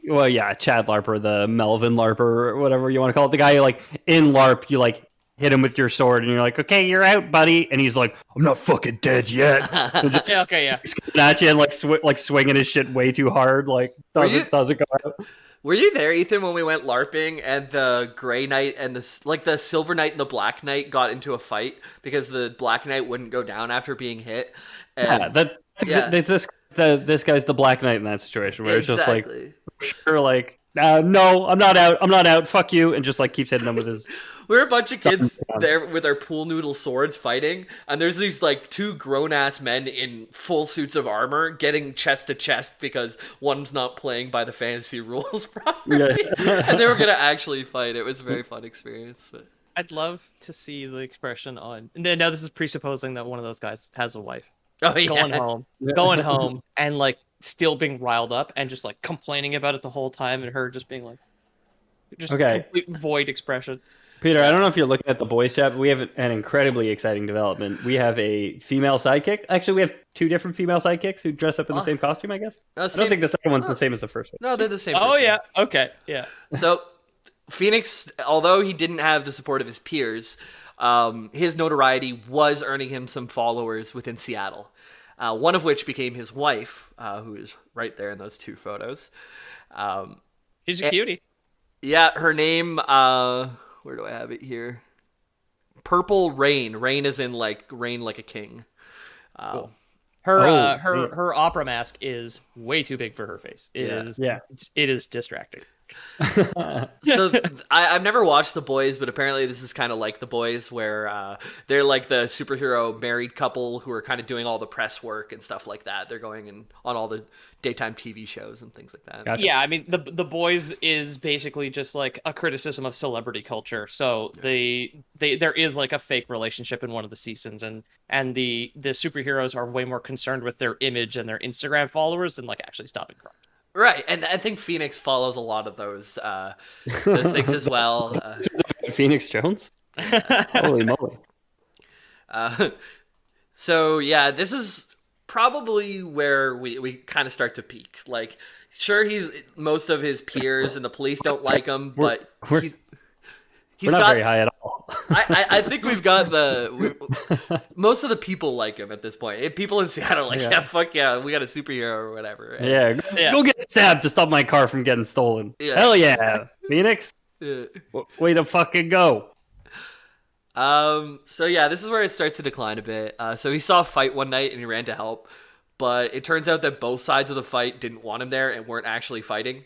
Yeah. Chad LARPer, the Melvin LARPer, or whatever you want to call it. The guy who, like, in LARP, you, like, hit him with your sword, and you're like, okay, you're out, buddy. And he's like, I'm not fucking dead yet. Just, he's coming at you and, like, swinging his shit way too hard. Like, doesn't go out. Were you there, Ethan, when we went LARPing and the Gray Knight and the Silver Knight and the Black Knight got into a fight because the Black Knight wouldn't go down after being hit? And, this guy's the Black Knight in that situation where it's just like, sure, like, no, I'm not out, fuck you, and just like keeps hitting them with his. We're a bunch of kids there with our pool noodle swords fighting, and there's these like two grown ass men in full suits of armor getting chest to chest because one's not playing by the fantasy rules properly, and they were gonna actually fight. It was a very fun experience. But I'd love to see the expression on. Now this is presupposing that one of those guys has a wife. Oh, yeah. Going home, and like still being riled up and just like complaining about it the whole time, and her just being like, complete void expression. Peter, I don't know if you're looking at the boys chat, but we have an incredibly exciting development. We have a female sidekick. Actually, we have two different female sidekicks who dress up in the same costume, I guess. I don't think the second one's the same as the first one. No, they're the same. Oh, person. Yeah. Okay. Yeah. So, Phoenix, although he didn't have the support of his peers, his notoriety was earning him some followers within Seattle. One of which became his wife, who is right there in those two photos. She's a cutie. Yeah, her name... where do I have it here? Purple Rain. Rain is in like reign like a king. Cool. Her opera mask is way too big for her face. It is distracting. So I've never watched The Boys, but apparently this is kind of like The Boys, where they're like the superhero married couple who are kind of doing all the press work and stuff like that. They're going in on all the daytime TV shows and things like that. Gotcha. Yeah, I mean the Boys is basically just like a criticism of celebrity culture. So there is like a fake relationship in one of the seasons, and the superheroes are way more concerned with their image and their Instagram followers than like actually stopping crime. Right, and I think Phoenix follows a lot of those things as well. Phoenix Jones? Holy moly. So, yeah, this is probably where we kind of start to peak. Like, sure, most of his peers and the police don't like him, but he's not very high at all. I think we've got most of the people like him at this point. People in Seattle are like, yeah, fuck yeah, we got a superhero or whatever. And, go get stabbed to stop my car from getting stolen. Yeah. Hell yeah, Phoenix. Way to fucking go. So yeah, this is where it starts to decline a bit. So he saw a fight one night and he ran to help, but it turns out that both sides of the fight didn't want him there and weren't actually fighting.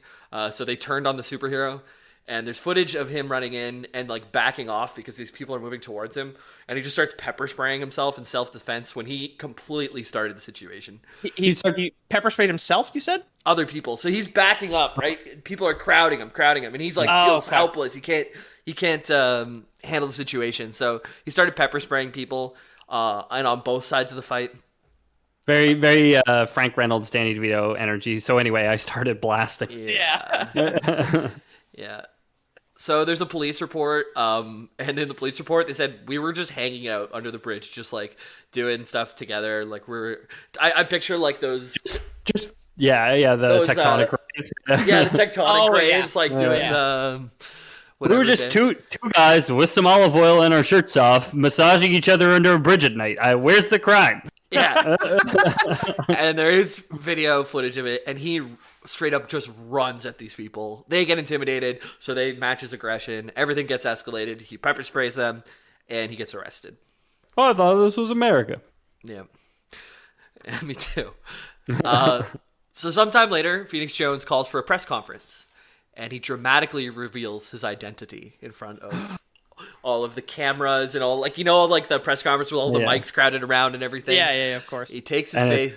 So they turned on the superhero. And there's footage of him running in and like backing off because these people are moving towards him. And he just starts pepper spraying himself in self-defense when he completely started the situation. He pepper sprayed himself, you said? Other people. So he's backing up, right? People are crowding him. And he's like, feels helpless. He can't handle the situation. So he started pepper spraying people and on both sides of the fight. Very, very Frank Reynolds, Danny DeVito energy. So anyway, I started blasting. Yeah. Yeah. So there's a police report, and in the police report they said we were just hanging out under the bridge, just like doing stuff together. Like I picture like those, the tectonic rays. Yeah, the tectonic rays, like doing. We were just two guys with some olive oil and our shirts off, massaging each other under a bridge at night. Where's the crime? Yeah. And there is video footage of it, and he straight up just runs at these people. They get intimidated, so they match his aggression. Everything gets escalated. He pepper sprays them, and he gets arrested. Oh, I thought this was America. Yeah. Me too. So sometime later, Phoenix Jones calls for a press conference, and he dramatically reveals his identity in front of all of the cameras and all, like, like the press conference with all the mics crowded around and everything. Yeah, of course. He takes his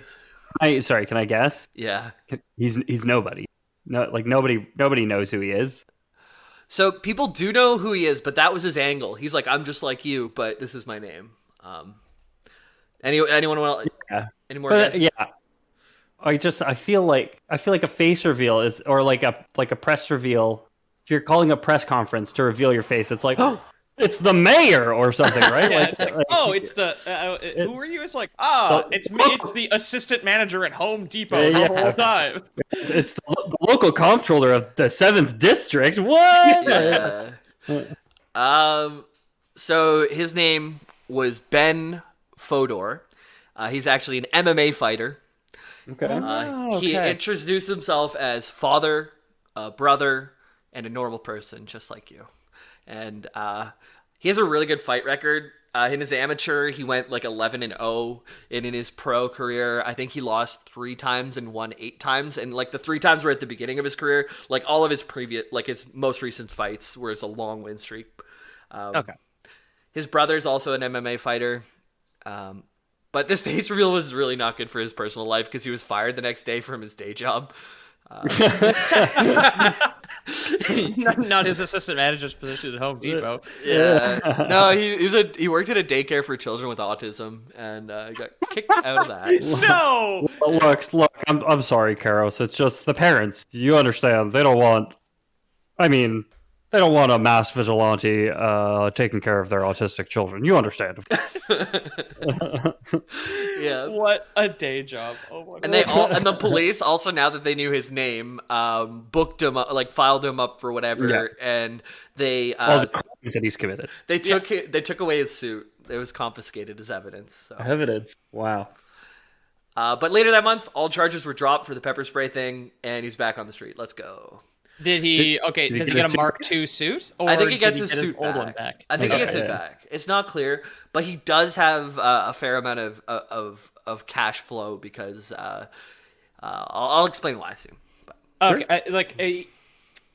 face. Sorry, can I guess? Yeah. He's nobody. No, like nobody knows who he is. So people do know who he is, but that was his angle. He's like, I'm just like you, but this is my name. Anyone want? Yeah. Any more? Yeah. I feel like a face reveal is, or like a press reveal. If you're calling a press conference to reveal your face, it's like, oh, it's the mayor or something, right? Yeah, it's the who are you? It's like, it's me. It's the assistant manager at Home Depot the whole time. It's the local comptroller of the 7th district. What? Yeah. So his name was Ben Fodor. He's actually an MMA fighter. Okay. He introduced himself as father, brother, and a normal person, just like you. And he has a really good fight record. In his amateur, he went like 11-0, and in his pro career, I think he lost 3 times and won 8 times. And like the 3 times were at the beginning of his career. Like all of his his most recent fights were a long win streak. His brother's also an MMA fighter. But this face reveal was really not good for his personal life because he was fired the next day from his day job. Not his assistant manager's position at Home Depot. Yeah. No, he worked at a daycare for children with autism and got kicked out of that. No. Look, I'm sorry, Karos. It's just the parents. You understand? They don't want. I mean, they don't want a mass vigilante taking care of their autistic children. You understand? Yeah. What a day job! Oh my God. And the police also, now that they knew his name, booked him up, like filed him up for whatever, and they all the crimes that he's committed. They took away his suit. It was confiscated as evidence. So. Evidence. Wow. But later that month, all charges were dropped for the pepper spray thing, and he's back on the street. Let's go. Does he get a Mark II suit? Or I think he gets his suit old back. one back. I think he gets it back. It's not clear, but he does have a fair amount of cash flow because I'll explain why soon. But. Okay,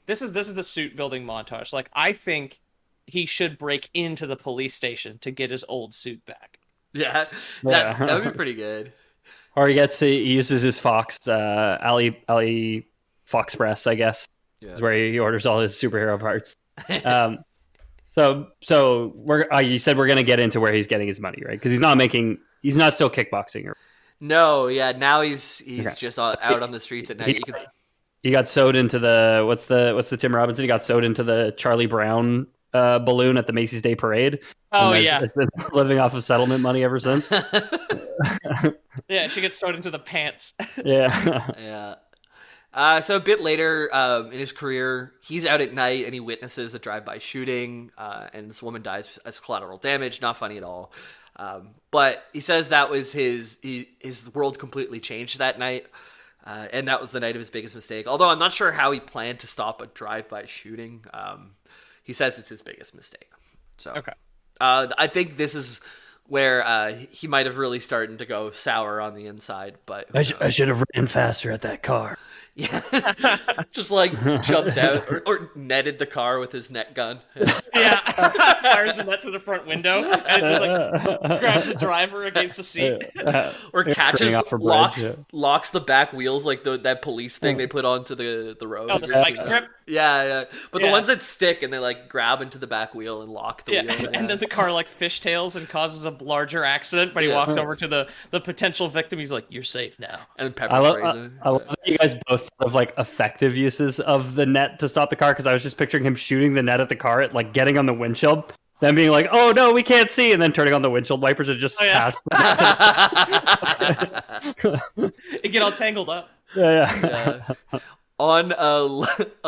this is the suit building montage. Like, I think he should break into the police station to get his old suit back. Yeah, that would be pretty good. Or he uses his Fox Ali Fox Press, I guess. Yeah. Is where he orders all his superhero parts. So you said we're gonna get into where he's getting his money, right? Because he's not still kickboxing. No, yeah. Now he's just out on the streets at night. He got sewed into the what's the Tim Robinson? He got sewed into the Charlie Brown balloon at the Macy's Day Parade. Oh yeah, has been living off of settlement money ever since. Yeah, she gets sewed into the pants. Yeah. Yeah. So a bit later in his career, he's out at night and he witnesses a drive-by shooting, and this woman dies as collateral damage. Not funny at all. But he says that was his world completely changed that night, and that was the night of his biggest mistake. Although I'm not sure how he planned to stop a drive-by shooting. He says it's his biggest mistake. So okay. I think this is where he might have really started to go sour on the inside. But I should have ran faster at that car. Yeah, just like jumped out or netted the car with his net gun. Yeah, fires the net through the front window and it just like grabs the driver against the seat, or catches, locks the back wheels like that police thing they put onto the road. Oh, the spike strip. Yeah. But the ones that stick and they like grab into the back wheel and lock the wheel. Yeah. And then the car like fishtails and causes a larger accident. But he walks over to the potential victim. He's like, "You're safe now." And pepper sprays him. I love that you guys both of like effective uses of the net to stop the car, because I was just picturing him shooting the net at the car, at like getting on the windshield, then being like, "Oh no, we can't see," and then turning on the windshield wipers and just pass. It get all tangled up. Yeah. On a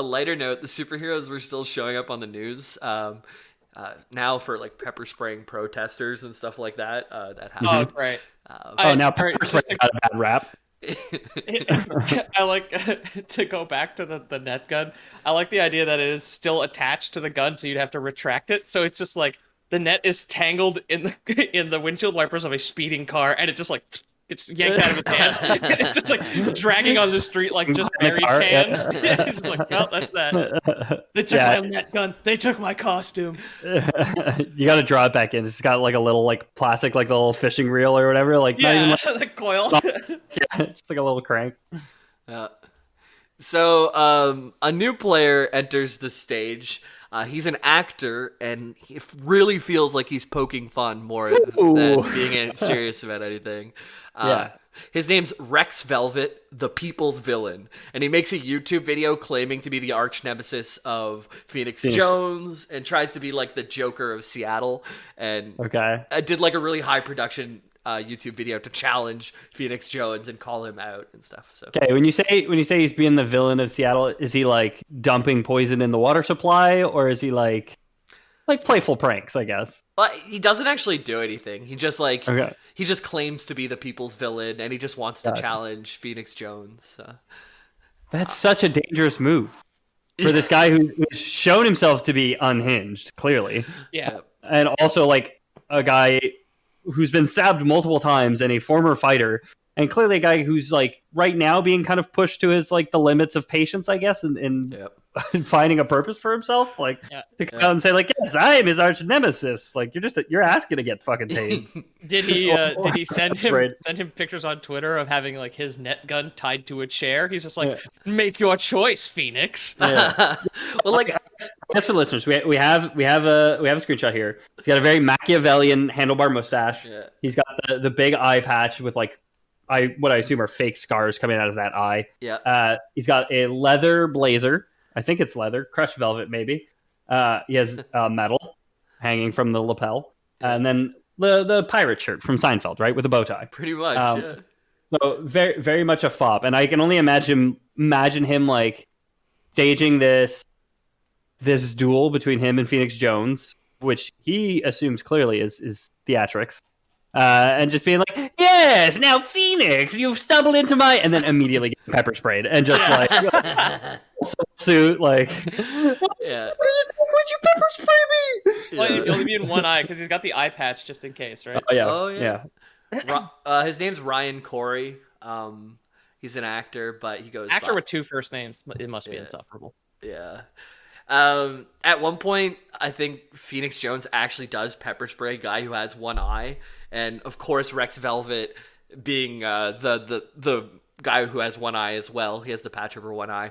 lighter note, the superheroes were still showing up on the news now for like pepper spraying protesters and stuff like that. That happened. Oh, right. Now pepper spraying got a bad rap. I like to go back to the net gun. I like the idea that it is still attached to the gun, so you'd have to retract it. So it's just like the net is tangled in the windshield wipers of a speeding car, and it just like gets yanked out of his hands. It's just like dragging on the street like just In the berry car, yeah. cans. He's just like, well, that's that. They took my net gun. They took my costume. You got to draw it back in. It's got like a little like plastic, like the little fishing reel or whatever. Like not even Yeah, the coil. it's like a little crank. So a new player enters the stage. He's an actor, and he really feels like he's poking fun more than being serious about anything. Yeah. His name's Rex Velvet, the people's villain, and he makes a YouTube video claiming to be the arch nemesis of Phoenix Jones and tries to be like the Joker of Seattle. And I did like a really high production YouTube video to challenge Phoenix Jones and call him out and stuff. So okay, when you say he's being the villain of Seattle, is he like dumping poison in the water supply, or is he like playful pranks? I guess. But he doesn't actually do anything. He just he just claims to be the people's villain, and he just wants to challenge Phoenix Jones. That's such a dangerous move for this guy who's shown himself to be unhinged, clearly. Yeah, and also like a guy who's been stabbed multiple times and a former fighter, and clearly a guy who's like right now being kind of pushed to his like the limits of patience, I guess, and finding a purpose for himself, like to come out and say like, yes, I am his arch nemesis. Like you're asking to get fucking tased. Did he send him pictures on Twitter of having like his net gun tied to a chair? He's just like, make your choice, Phoenix. Well, like, as for listeners, we have a screenshot here. He's got a very Machiavellian handlebar mustache. Yeah. He's got the big eye patch with like what I assume are fake scars coming out of that eye. Yeah. He's got a leather blazer. I think it's leather, crushed velvet maybe. He has metal hanging from the lapel, and then the pirate shirt from Seinfeld, right, with a bow tie. Pretty much. Yeah. So very very much a fop, and I can only imagine him like staging this duel between him and Phoenix Jones, which he assumes clearly is theatrics. And just being like, yes, now Phoenix, you've stumbled into my, and then immediately getting pepper sprayed and just like suit like, would you pepper spray me? Well, he'd only be in one eye because he's got the eye patch just in case, right? Oh yeah. His name's Ryan Corey. He's an actor, but he goes actor with two first names. It must be insufferable. Yeah. At one point, I think Phoenix Jones actually does pepper spray a guy who has one eye, and of course Rex Velvet, being the guy who has one eye as well, he has the patch over one eye.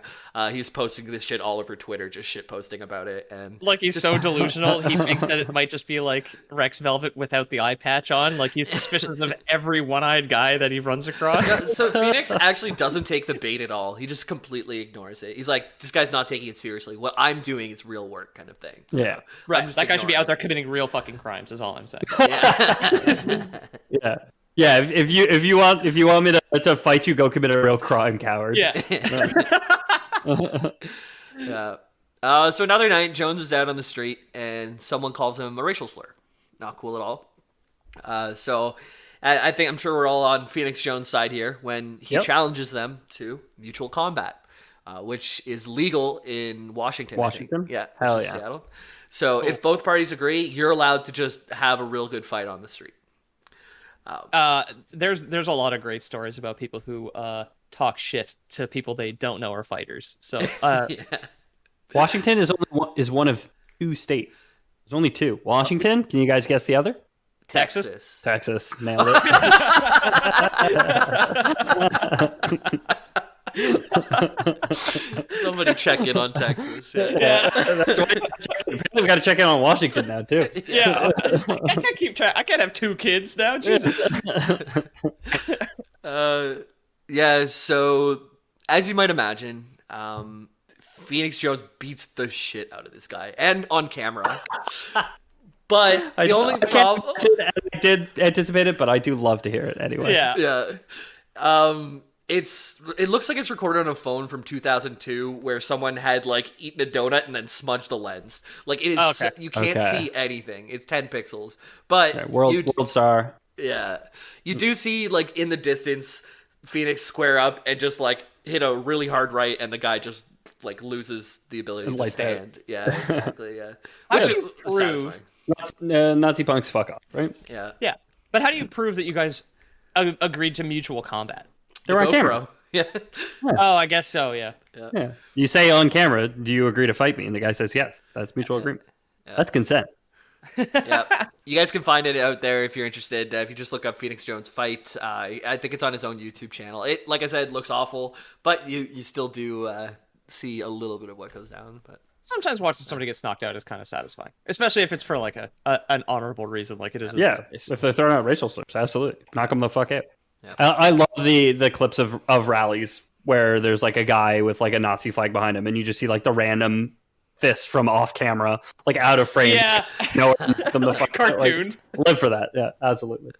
He's posting this shit all over Twitter, just shit posting about it, and like he's so delusional, he thinks that it might just be like Rex Velvet without the eye patch on. Like he's suspicious of every one-eyed guy that he runs across. So Phoenix actually doesn't take the bait at all. He just completely ignores it. He's like, this guy's not taking it seriously. What I'm doing is real work, kind of thing. So yeah, right. That guy should be out there committing real fucking crimes. Is all I'm saying. Yeah. Yeah, if you want me to fight you, go commit a real crime, coward. Yeah. Yeah. So another night, Jones is out on the street, and someone calls him a racial slur. Not cool at all. So I'm sure we're all on Phoenix Jones' side here when he challenges them to mutual combat, which is legal in Washington. Washington? Yeah. Hell yeah. Seattle. So if both parties agree, you're allowed to just have a real good fight on the street. There's a lot of great stories about people who talk shit to people they don't know are fighters. So Washington is one of two states. There's only two. Washington. Can you guys guess the other? Texas. Nailed it. Somebody check in on Texas. Yeah. That's why we got to check in on Washington now too. Yeah, I can't keep track. I can't have two kids now. Jesus. So as you might imagine, Phoenix Jones beats the shit out of this guy, and on camera. But the only problem, I did anticipate it, but I do love to hear it anyway. Yeah. It looks like it's recorded on a phone from 2002 where someone had like eaten a donut and then smudged the lens. Like it is, you can't see anything. It's 10 pixels. But world star. Yeah, you do see like in the distance Phoenix square up and just like hit a really hard right, and the guy just like loses the ability to stand. Yeah, exactly. Yeah, which is satisfying. Nazi punks fuck off, right? Yeah. But how do you prove that you guys agreed to mutual combat. They're on camera. GoPro. Yeah. Oh, I guess so. Yeah. Yeah. You say on camera, do you agree to fight me? And the guy says yes. That's mutual agreement. Yeah. That's consent. Yeah, you guys can find it out there if you're interested. If you just look up Phoenix Jones fight, I think it's on his own YouTube channel. It, like I said, looks awful, but you still do see a little bit of what goes down. But Sometimes watching somebody gets knocked out is kind of satisfying, especially if it's for like an honorable reason, like it is. Yeah, In this case. if they're throwing out racial slurs, absolutely. Knock them the fuck out. Yeah. I love the clips of rallies where there's like a guy with like a Nazi flag behind him, and you just see like the random fist from off camera, like out of frame. Yeah. Them the fuck out. Cartoon. Like, live for that. Yeah, absolutely.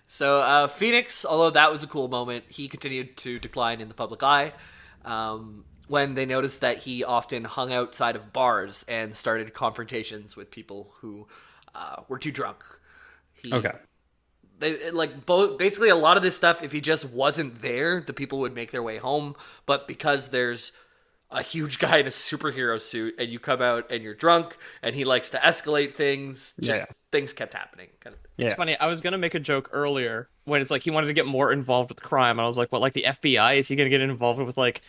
So Phoenix, although that was a cool moment, he continued to decline in the public eye when they noticed that he often hung outside of bars and started confrontations with people who were too drunk. Okay. They like both basically a lot of this stuff. If he just wasn't there, the people would make their way home. But because there's a huge guy in a superhero suit, and you come out and you're drunk, and he likes to escalate things, things kept happening. Kind of thing. Yeah. It's funny. I was gonna make a joke earlier when it's like he wanted to get more involved with crime. I was like, what, like the FBI? Is he gonna get involved with like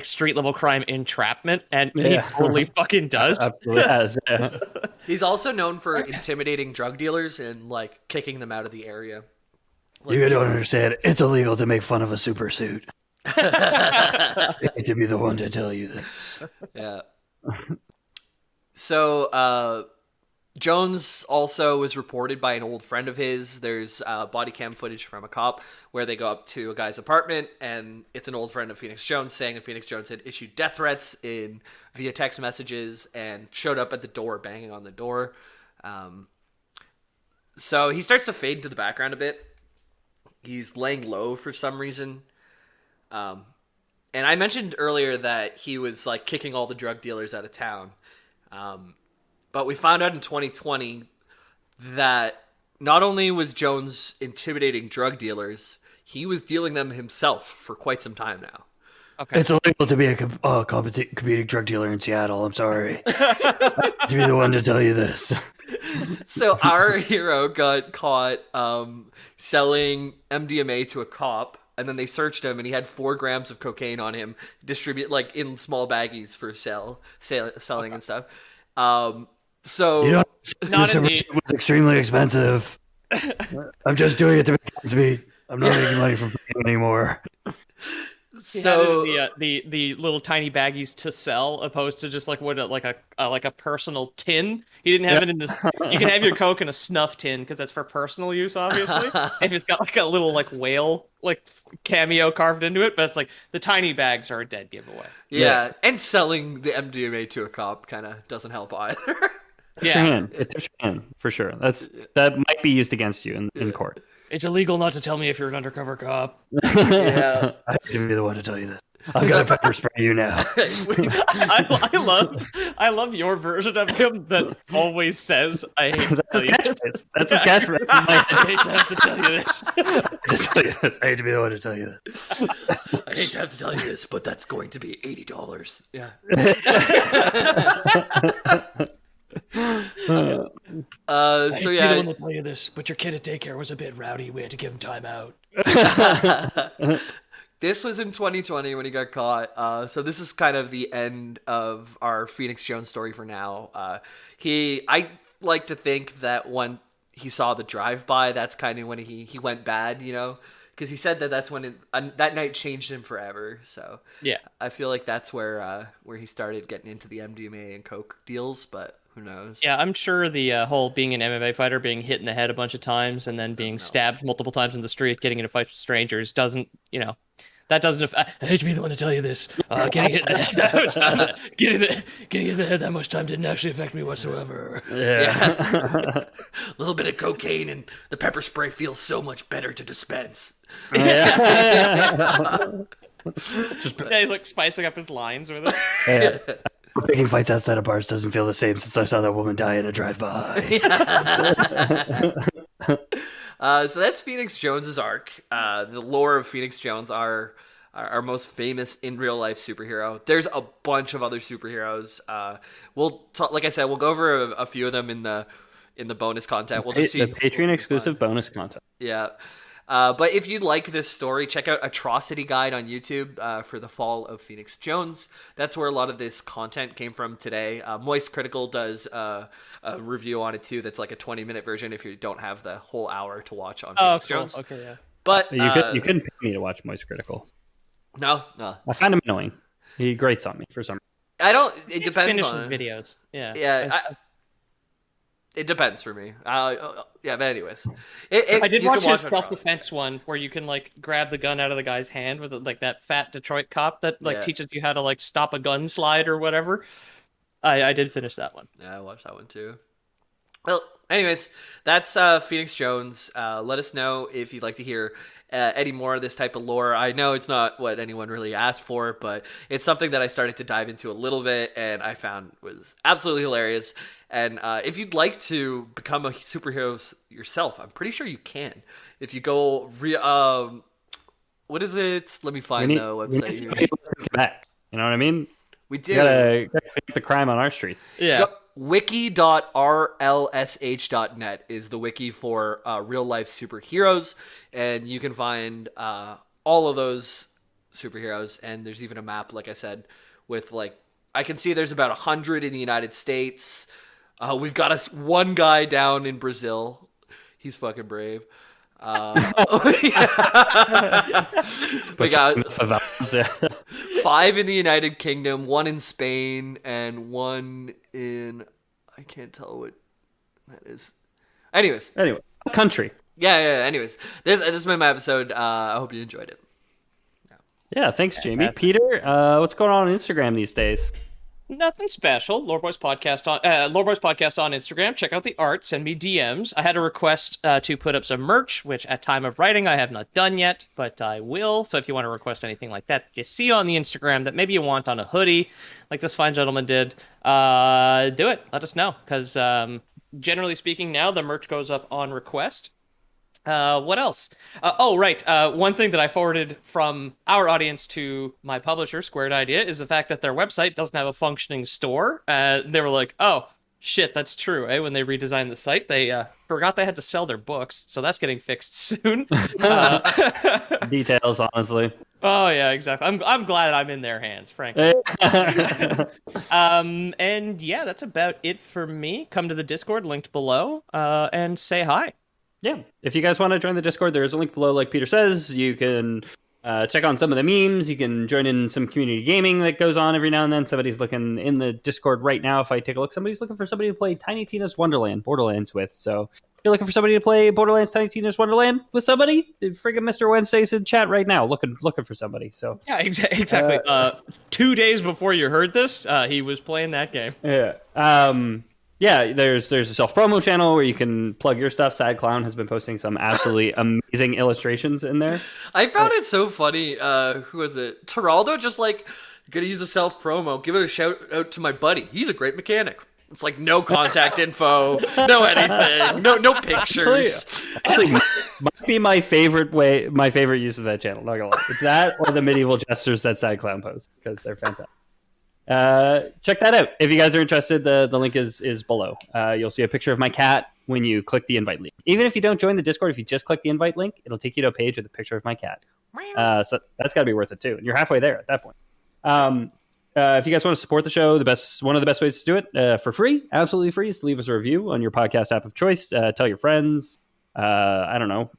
street level crime entrapment? And he totally fucking does. Absolutely has, yeah. He's also known for intimidating drug dealers and like kicking them out of the area. You don't understand. It's illegal to make fun of a super suit. I hate to be the one to tell you this. Yeah. So Jones also was reported by an old friend of his. There's body cam footage from a cop where they go up to a guy's apartment, and it's an old friend of Phoenix Jones saying that Phoenix Jones had issued death threats via text messages and showed up at the door banging on the door. So he starts to fade into the background a bit. He's laying low for some reason. And I mentioned earlier that he was like kicking all the drug dealers out of town. But we found out in 2020 that not only was Jones intimidating drug dealers, he was dealing them himself for quite some time now. Okay. It's illegal to be a competing drug dealer in Seattle. I'm sorry. To be the one to tell you this. So our hero got caught selling MDMA to a cop, and then they searched him, and he had 4 grams of cocaine on him, distribute like in small baggies for selling and stuff. So You know, Not this in the- was extremely expensive. I'm just doing it to make ends meet. I'm not making money from paying anymore. He so had it in the little tiny baggies to sell, opposed to just like a personal tin. He didn't have it in this. You can have your Coke in a snuff tin because that's for personal use, obviously. And it's got like a little like whale like cameo carved into it, but it's like the tiny bags are a dead giveaway. yeah, and selling the MDMA to a cop kind of doesn't help either. It's your hand. It's your hand, for sure. That might be used against you in court. It's illegal not to tell me if you're an undercover cop. Yeah. I have to be the one to tell you this. I've got to pepper spray you now. I love your version of him that always says, "I hate to That's tell his you catchphrase. That's his catchphrase. That's in my head. I hate to have to tell you this." I hate to be the one to tell you this. I hate to have to tell you this, but that's going to be $80. Yeah. So Be the yeah, one to tell you this, but your kid at daycare was a bit rowdy. We had to give him time out. this was in 2020 when he got caught. So this is kind of the end of our Phoenix Jones story for now. I like to think that when he saw the drive-by, that's kind of when he went bad, you know, because he said that's when that night changed him forever. So Yeah. I feel like that's where he started getting into the MDMA and coke deals, but who knows? Yeah, I'm sure the whole being an MMA fighter, being hit in the head a bunch of times, and then being stabbed multiple times in the street, getting into fights with strangers doesn't, that doesn't affect. I hate to be the one to tell you this. Getting hit in the head that much time didn't actually affect me whatsoever. Yeah. A little bit of cocaine and the pepper spray feels so much better to dispense. Yeah, he's like spicing up his lines with it. Yeah. Picking fights outside of bars doesn't feel the same since I saw that woman die in a drive-by. So that's Phoenix Jones's arc. The lore of Phoenix Jones, our most famous in real life superhero. There's a bunch of other superheroes. We'll talk, like I said, we'll go over a few of them in the bonus content. We'll just see the Patreon exclusive bonus content. Yeah. But if you like this story, check out Atrocity Guide on YouTube for the fall of Phoenix Jones. That's where a lot of this content came from today. Moist Critical does a review on it too. That's like a 20-minute version if you don't have the whole hour to watch on Phoenix Jones. Okay, yeah. But You couldn't pay me to watch Moist Critical. No. I find him annoying. He grates on me for some reason. I don't. It depends Finish on his videos. Yeah. Yeah. It depends for me. Yeah, but anyways, I did you watch can his on self-defense one where you can like grab the gun out of the guy's hand with like that fat Detroit cop that like teaches you how to like stop a gun slide or whatever. I did finish that one. Yeah, I watched that one too. Well, anyways, that's Phoenix Jones. Let us know if you'd like to hear any more of this type of lore. I know it's not what anyone really asked for, but it's something that I started to dive into a little bit and I found was absolutely hilarious. And if you'd like to become a superhero yourself, I'm pretty sure you can. If you go, what is it? Let me find the website here. Back. You know what I mean? We do. Gotta clean up the crime on our streets. Yeah. Wiki.rlsh.net is the wiki for real life superheroes, and you can find all of those superheroes. And there's even a map, like I said, with like I can see there's about 100 in the United States. We've got one guy down in Brazil. He's fucking brave. We got 5 in the United Kingdom, 1 in Spain, and 1 in I can't tell what that is. Anyway, country. Yeah. Anyways, this has been my episode. I hope you enjoyed it. Yeah, thanks, Jamie. Peter, what's going on Instagram these days? Nothing special. Lore Boys Podcast on Instagram. Check out the art. Send me DMs. I had a request to put up some merch, which at time of writing I have not done yet, but I will. So if you want to request anything like that you see on the Instagram that maybe you want on a hoodie, like this fine gentleman did, do it. Let us know, because generally speaking, now the merch goes up on request. What else? One thing that I forwarded from our audience to my publisher, Squared Idea, is the fact that their website doesn't have a functioning store. They were like, oh, shit, that's true. When they redesigned the site, they forgot they had to sell their books, so that's getting fixed soon. Details, honestly. Oh, yeah, exactly. I'm glad I'm in their hands, frankly. And yeah, that's about it for me. Come to the Discord, linked below, and say hi. Yeah, if you guys want to join the Discord, there is a link below, like Peter says. You can check on some of the memes. You can join in some community gaming that goes on every now and then. Somebody's looking in the Discord right now. If I take a look, somebody's looking for somebody to play Tiny Tina's Borderlands with. So if you're looking for somebody to play Borderlands Tiny Tina's Wonderland with somebody, friggin' Mr. Wednesday's in chat right now looking for somebody. So yeah, exactly. 2 days before you heard this, he was playing that game. Yeah. Yeah, there's a self-promo channel where you can plug your stuff. Sad Clown has been posting some absolutely amazing illustrations in there. I found it so funny. Who was it? Teraldo just like, gonna use a self-promo. Give it a shout out to my buddy. He's a great mechanic. It's like no contact info, no anything, no pictures. Actually, might be my favorite use of that channel. Not gonna lie. It's that or the medieval jesters that Sad Clown posts, because they're fantastic. Check that out if you guys are interested. The link is below. You'll see a picture of my cat when you click the invite link. Even if you don't join the Discord, if you just click the invite link, it'll take you to a page with a picture of my cat. So that's got to be worth it too. And you're halfway there at that point. If you guys want to support the show, one of the best ways to do it for free, absolutely free, is to leave us a review on your podcast app of choice. Tell your friends. I don't know.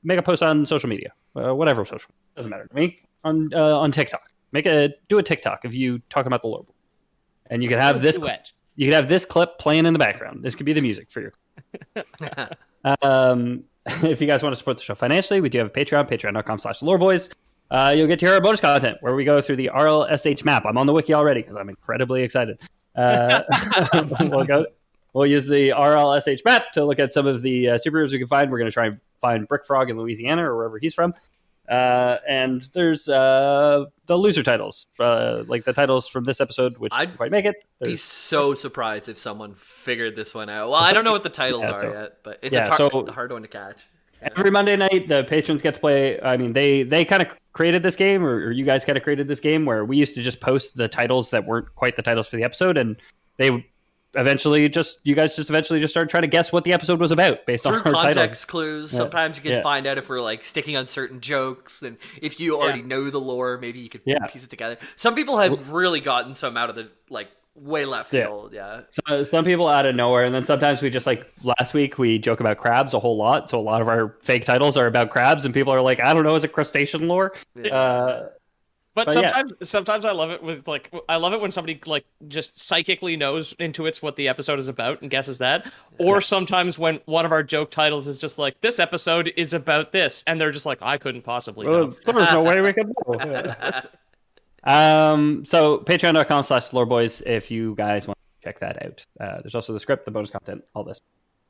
Make a post on social media, whatever social, doesn't matter to me. On TikTok. Do a TikTok of you talking about the lore, and you can have this. You can have this clip playing in the background. This could be the music for you. If you guys want to support the show financially, we do have a Patreon, patreon.com/loreboys. You'll get to hear our bonus content where we go through the RLSH map. I'm on the wiki already because I'm incredibly excited. We'll use the RLSH map to look at some of the superheroes we can find. We're going to try and find Brick Frog in Louisiana or wherever he's from. And there's the loser titles, like the titles from this episode, which didn't quite make it. Be so surprised if someone figured this one out. Well, I don't know what the titles are yet, but it's a hard one to catch. Every Monday night, the patrons get to play. I mean, they kind of created this game, or you guys kind of created this game, where we used to just post the titles that weren't quite the titles for the episode, and they eventually you guys eventually just start trying to guess what the episode was about based on Through our context title. clues, sometimes you can find out if we're like sticking on certain jokes, and if you already know the lore, maybe you could piece it together. Some people have really gotten some out of the like way left field. Yeah. So, some people out of nowhere, and then sometimes we just like last week we joke about crabs a whole lot. So a lot of our fake titles are about crabs, and people are like, I don't know, is it crustacean lore? Yeah. But sometimes I love it with I love it when somebody like just psychically knows, intuits what the episode is about and guesses that. Or sometimes when one of our joke titles is just like, this episode is about this, and they're just like, I couldn't possibly know. There's no way we could know. So patreon.com/loreboys if you guys want to check that out. There's also the script, the bonus content, all this.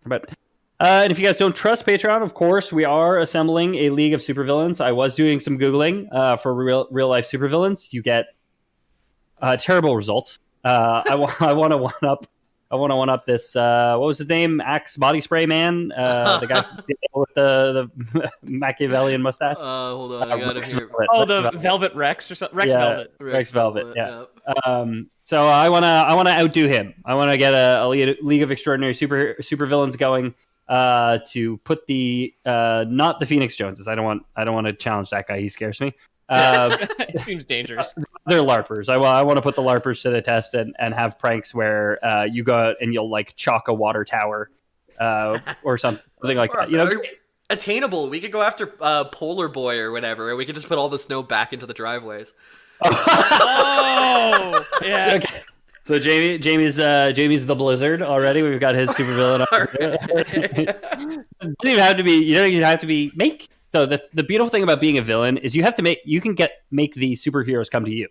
But and if you guys don't trust Patreon, of course, we are assembling a League of Supervillains. I was doing some Googling for real life supervillains. You get terrible results. I want to one up this. What was his name? Axe Body Spray Man. The guy with the Machiavellian mustache. Hold on, I got it here. The Velvet Rex or something. Velvet. Rex Velvet. Yeah. So I wanna outdo him. I wanna get a League of Extraordinary supervillains going. To put the not the Phoenix Joneses. I don't want to challenge that guy. He scares me. It seems dangerous. They're LARPers. I want to put the LARPers to the test and have pranks where you go out and you'll like chalk a water tower or something like that. You know, attainable. We could go after Polar Boy or whatever, and we could just put all the snow back into the driveways. Oh, yeah. Okay. So Jamie's the Blizzard already. We've got his supervillain. You don't even have to be make. So the beautiful thing about being a villain is you can make the superheroes come to you.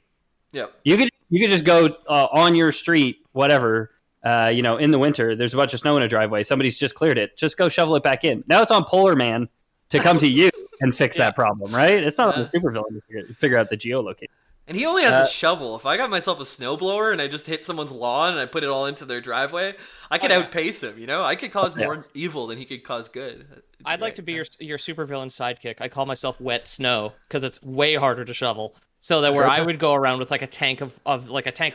Yeah. You could just go on your street, whatever. In the winter, there's a bunch of snow in a driveway. Somebody's just cleared it. Just go shovel it back in. Now it's on Polar Man to come to you and fix that problem, right? It's not on the supervillain to figure out the geolocation. And he only has a shovel. If I got myself a snowblower and I just hit someone's lawn and I put it all into their driveway, I could outpace him, I could cause more evil than he could cause good. I'd like to be your supervillain sidekick. I call myself Wet Snow because it's way harder to shovel. So that where I would go around with like a tank of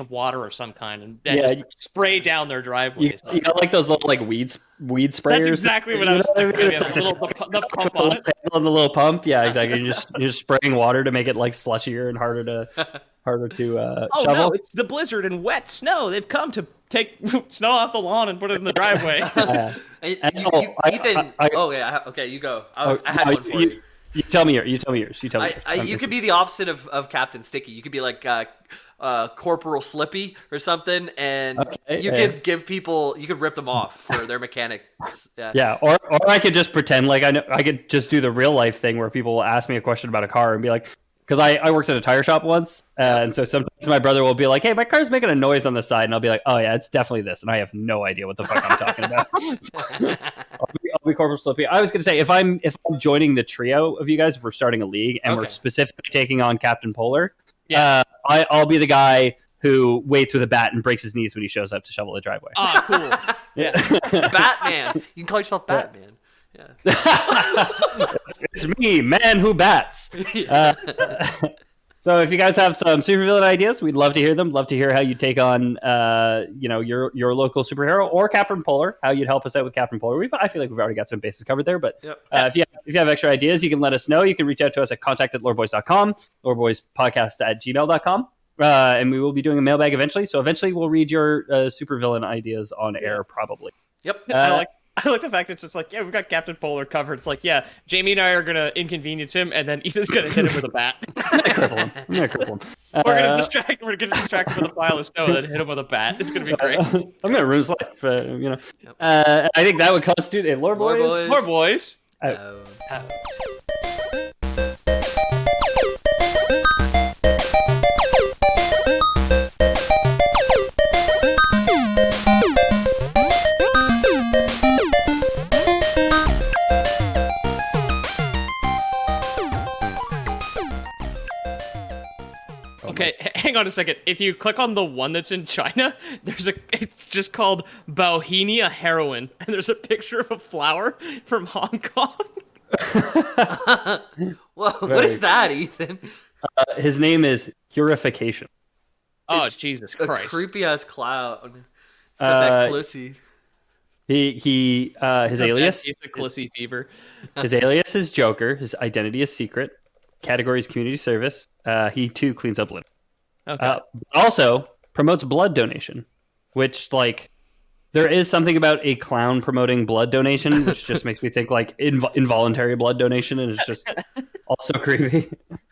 water of some kind and just spray down their driveways. You got like those little like weed sprayers. That's exactly what I was thinking. The pump on it. On the little pump, yeah, exactly. You're just spraying water to make it like slushier and harder to shovel. No, it's the Blizzard and Wet Snow. They've come to take snow off the lawn and put it in the driveway. Ethan. Okay, you go. I had one for you. You tell me yours. You could be the opposite of Captain Sticky. You could be like Corporal Slippy or something, and you could rip them off for their mechanics. Yeah. Or I could just pretend like I could just do the real life thing where people will ask me a question about a car and be like, because I worked at a tire shop once, and so sometimes my brother will be like, "Hey, my car's making a noise on the side," and I'll be like, "Oh yeah, it's definitely this," and I have no idea what the fuck I'm talking about. I'll be Corporal Slippy. I was going to say if I'm joining the trio of you guys, if we're starting a league and we're specifically taking on Captain Polar, I'll be the guy who waits with a bat and breaks his knees when he shows up to shovel the driveway. Oh, cool. Yeah, Batman. You can call yourself Batman. Yeah. It's me, man who bats. So if you guys have some supervillain ideas, we'd love to hear them. Love to hear how you take on your local superhero or Captain Polar, how you'd help us out with Captain Polar. I feel like we've already got some bases covered there, but if you have extra ideas, you can let us know. You can reach out to us at contact@loreboys.com, loreboyspodcast@gmail.com. And we will be doing a mailbag eventually. So eventually we'll read your supervillain ideas on air, probably. Yep. I like the fact that it's just like, we've got Captain Polar covered. It's like, Jamie and I are going to inconvenience him, and then Ethan's going to hit him with a bat. I'm going to cripple him. We're going to distract him with a pile of snow and then hit him with a bat. It's going to be great. I'm going to ruin his life, I think that would constitute a Lore Boys. Lore Boys. Out. Okay, hang on a second. If you click on the one that's in China, it's just called Bauhinia Heroin, and there's a picture of a flower from Hong Kong. Well, what is that, Ethan? His name is Purification. Oh, Jesus Christ. A creepy-ass cloud. It's got that Clissy. His alias. He's the Clissy fever. His alias is Joker. His identity is secret. Category is community service. He too cleans up litter. Okay. Also promotes blood donation, which like there is something about a clown promoting blood donation, which just makes me think like involuntary blood donation, and it's just also creepy.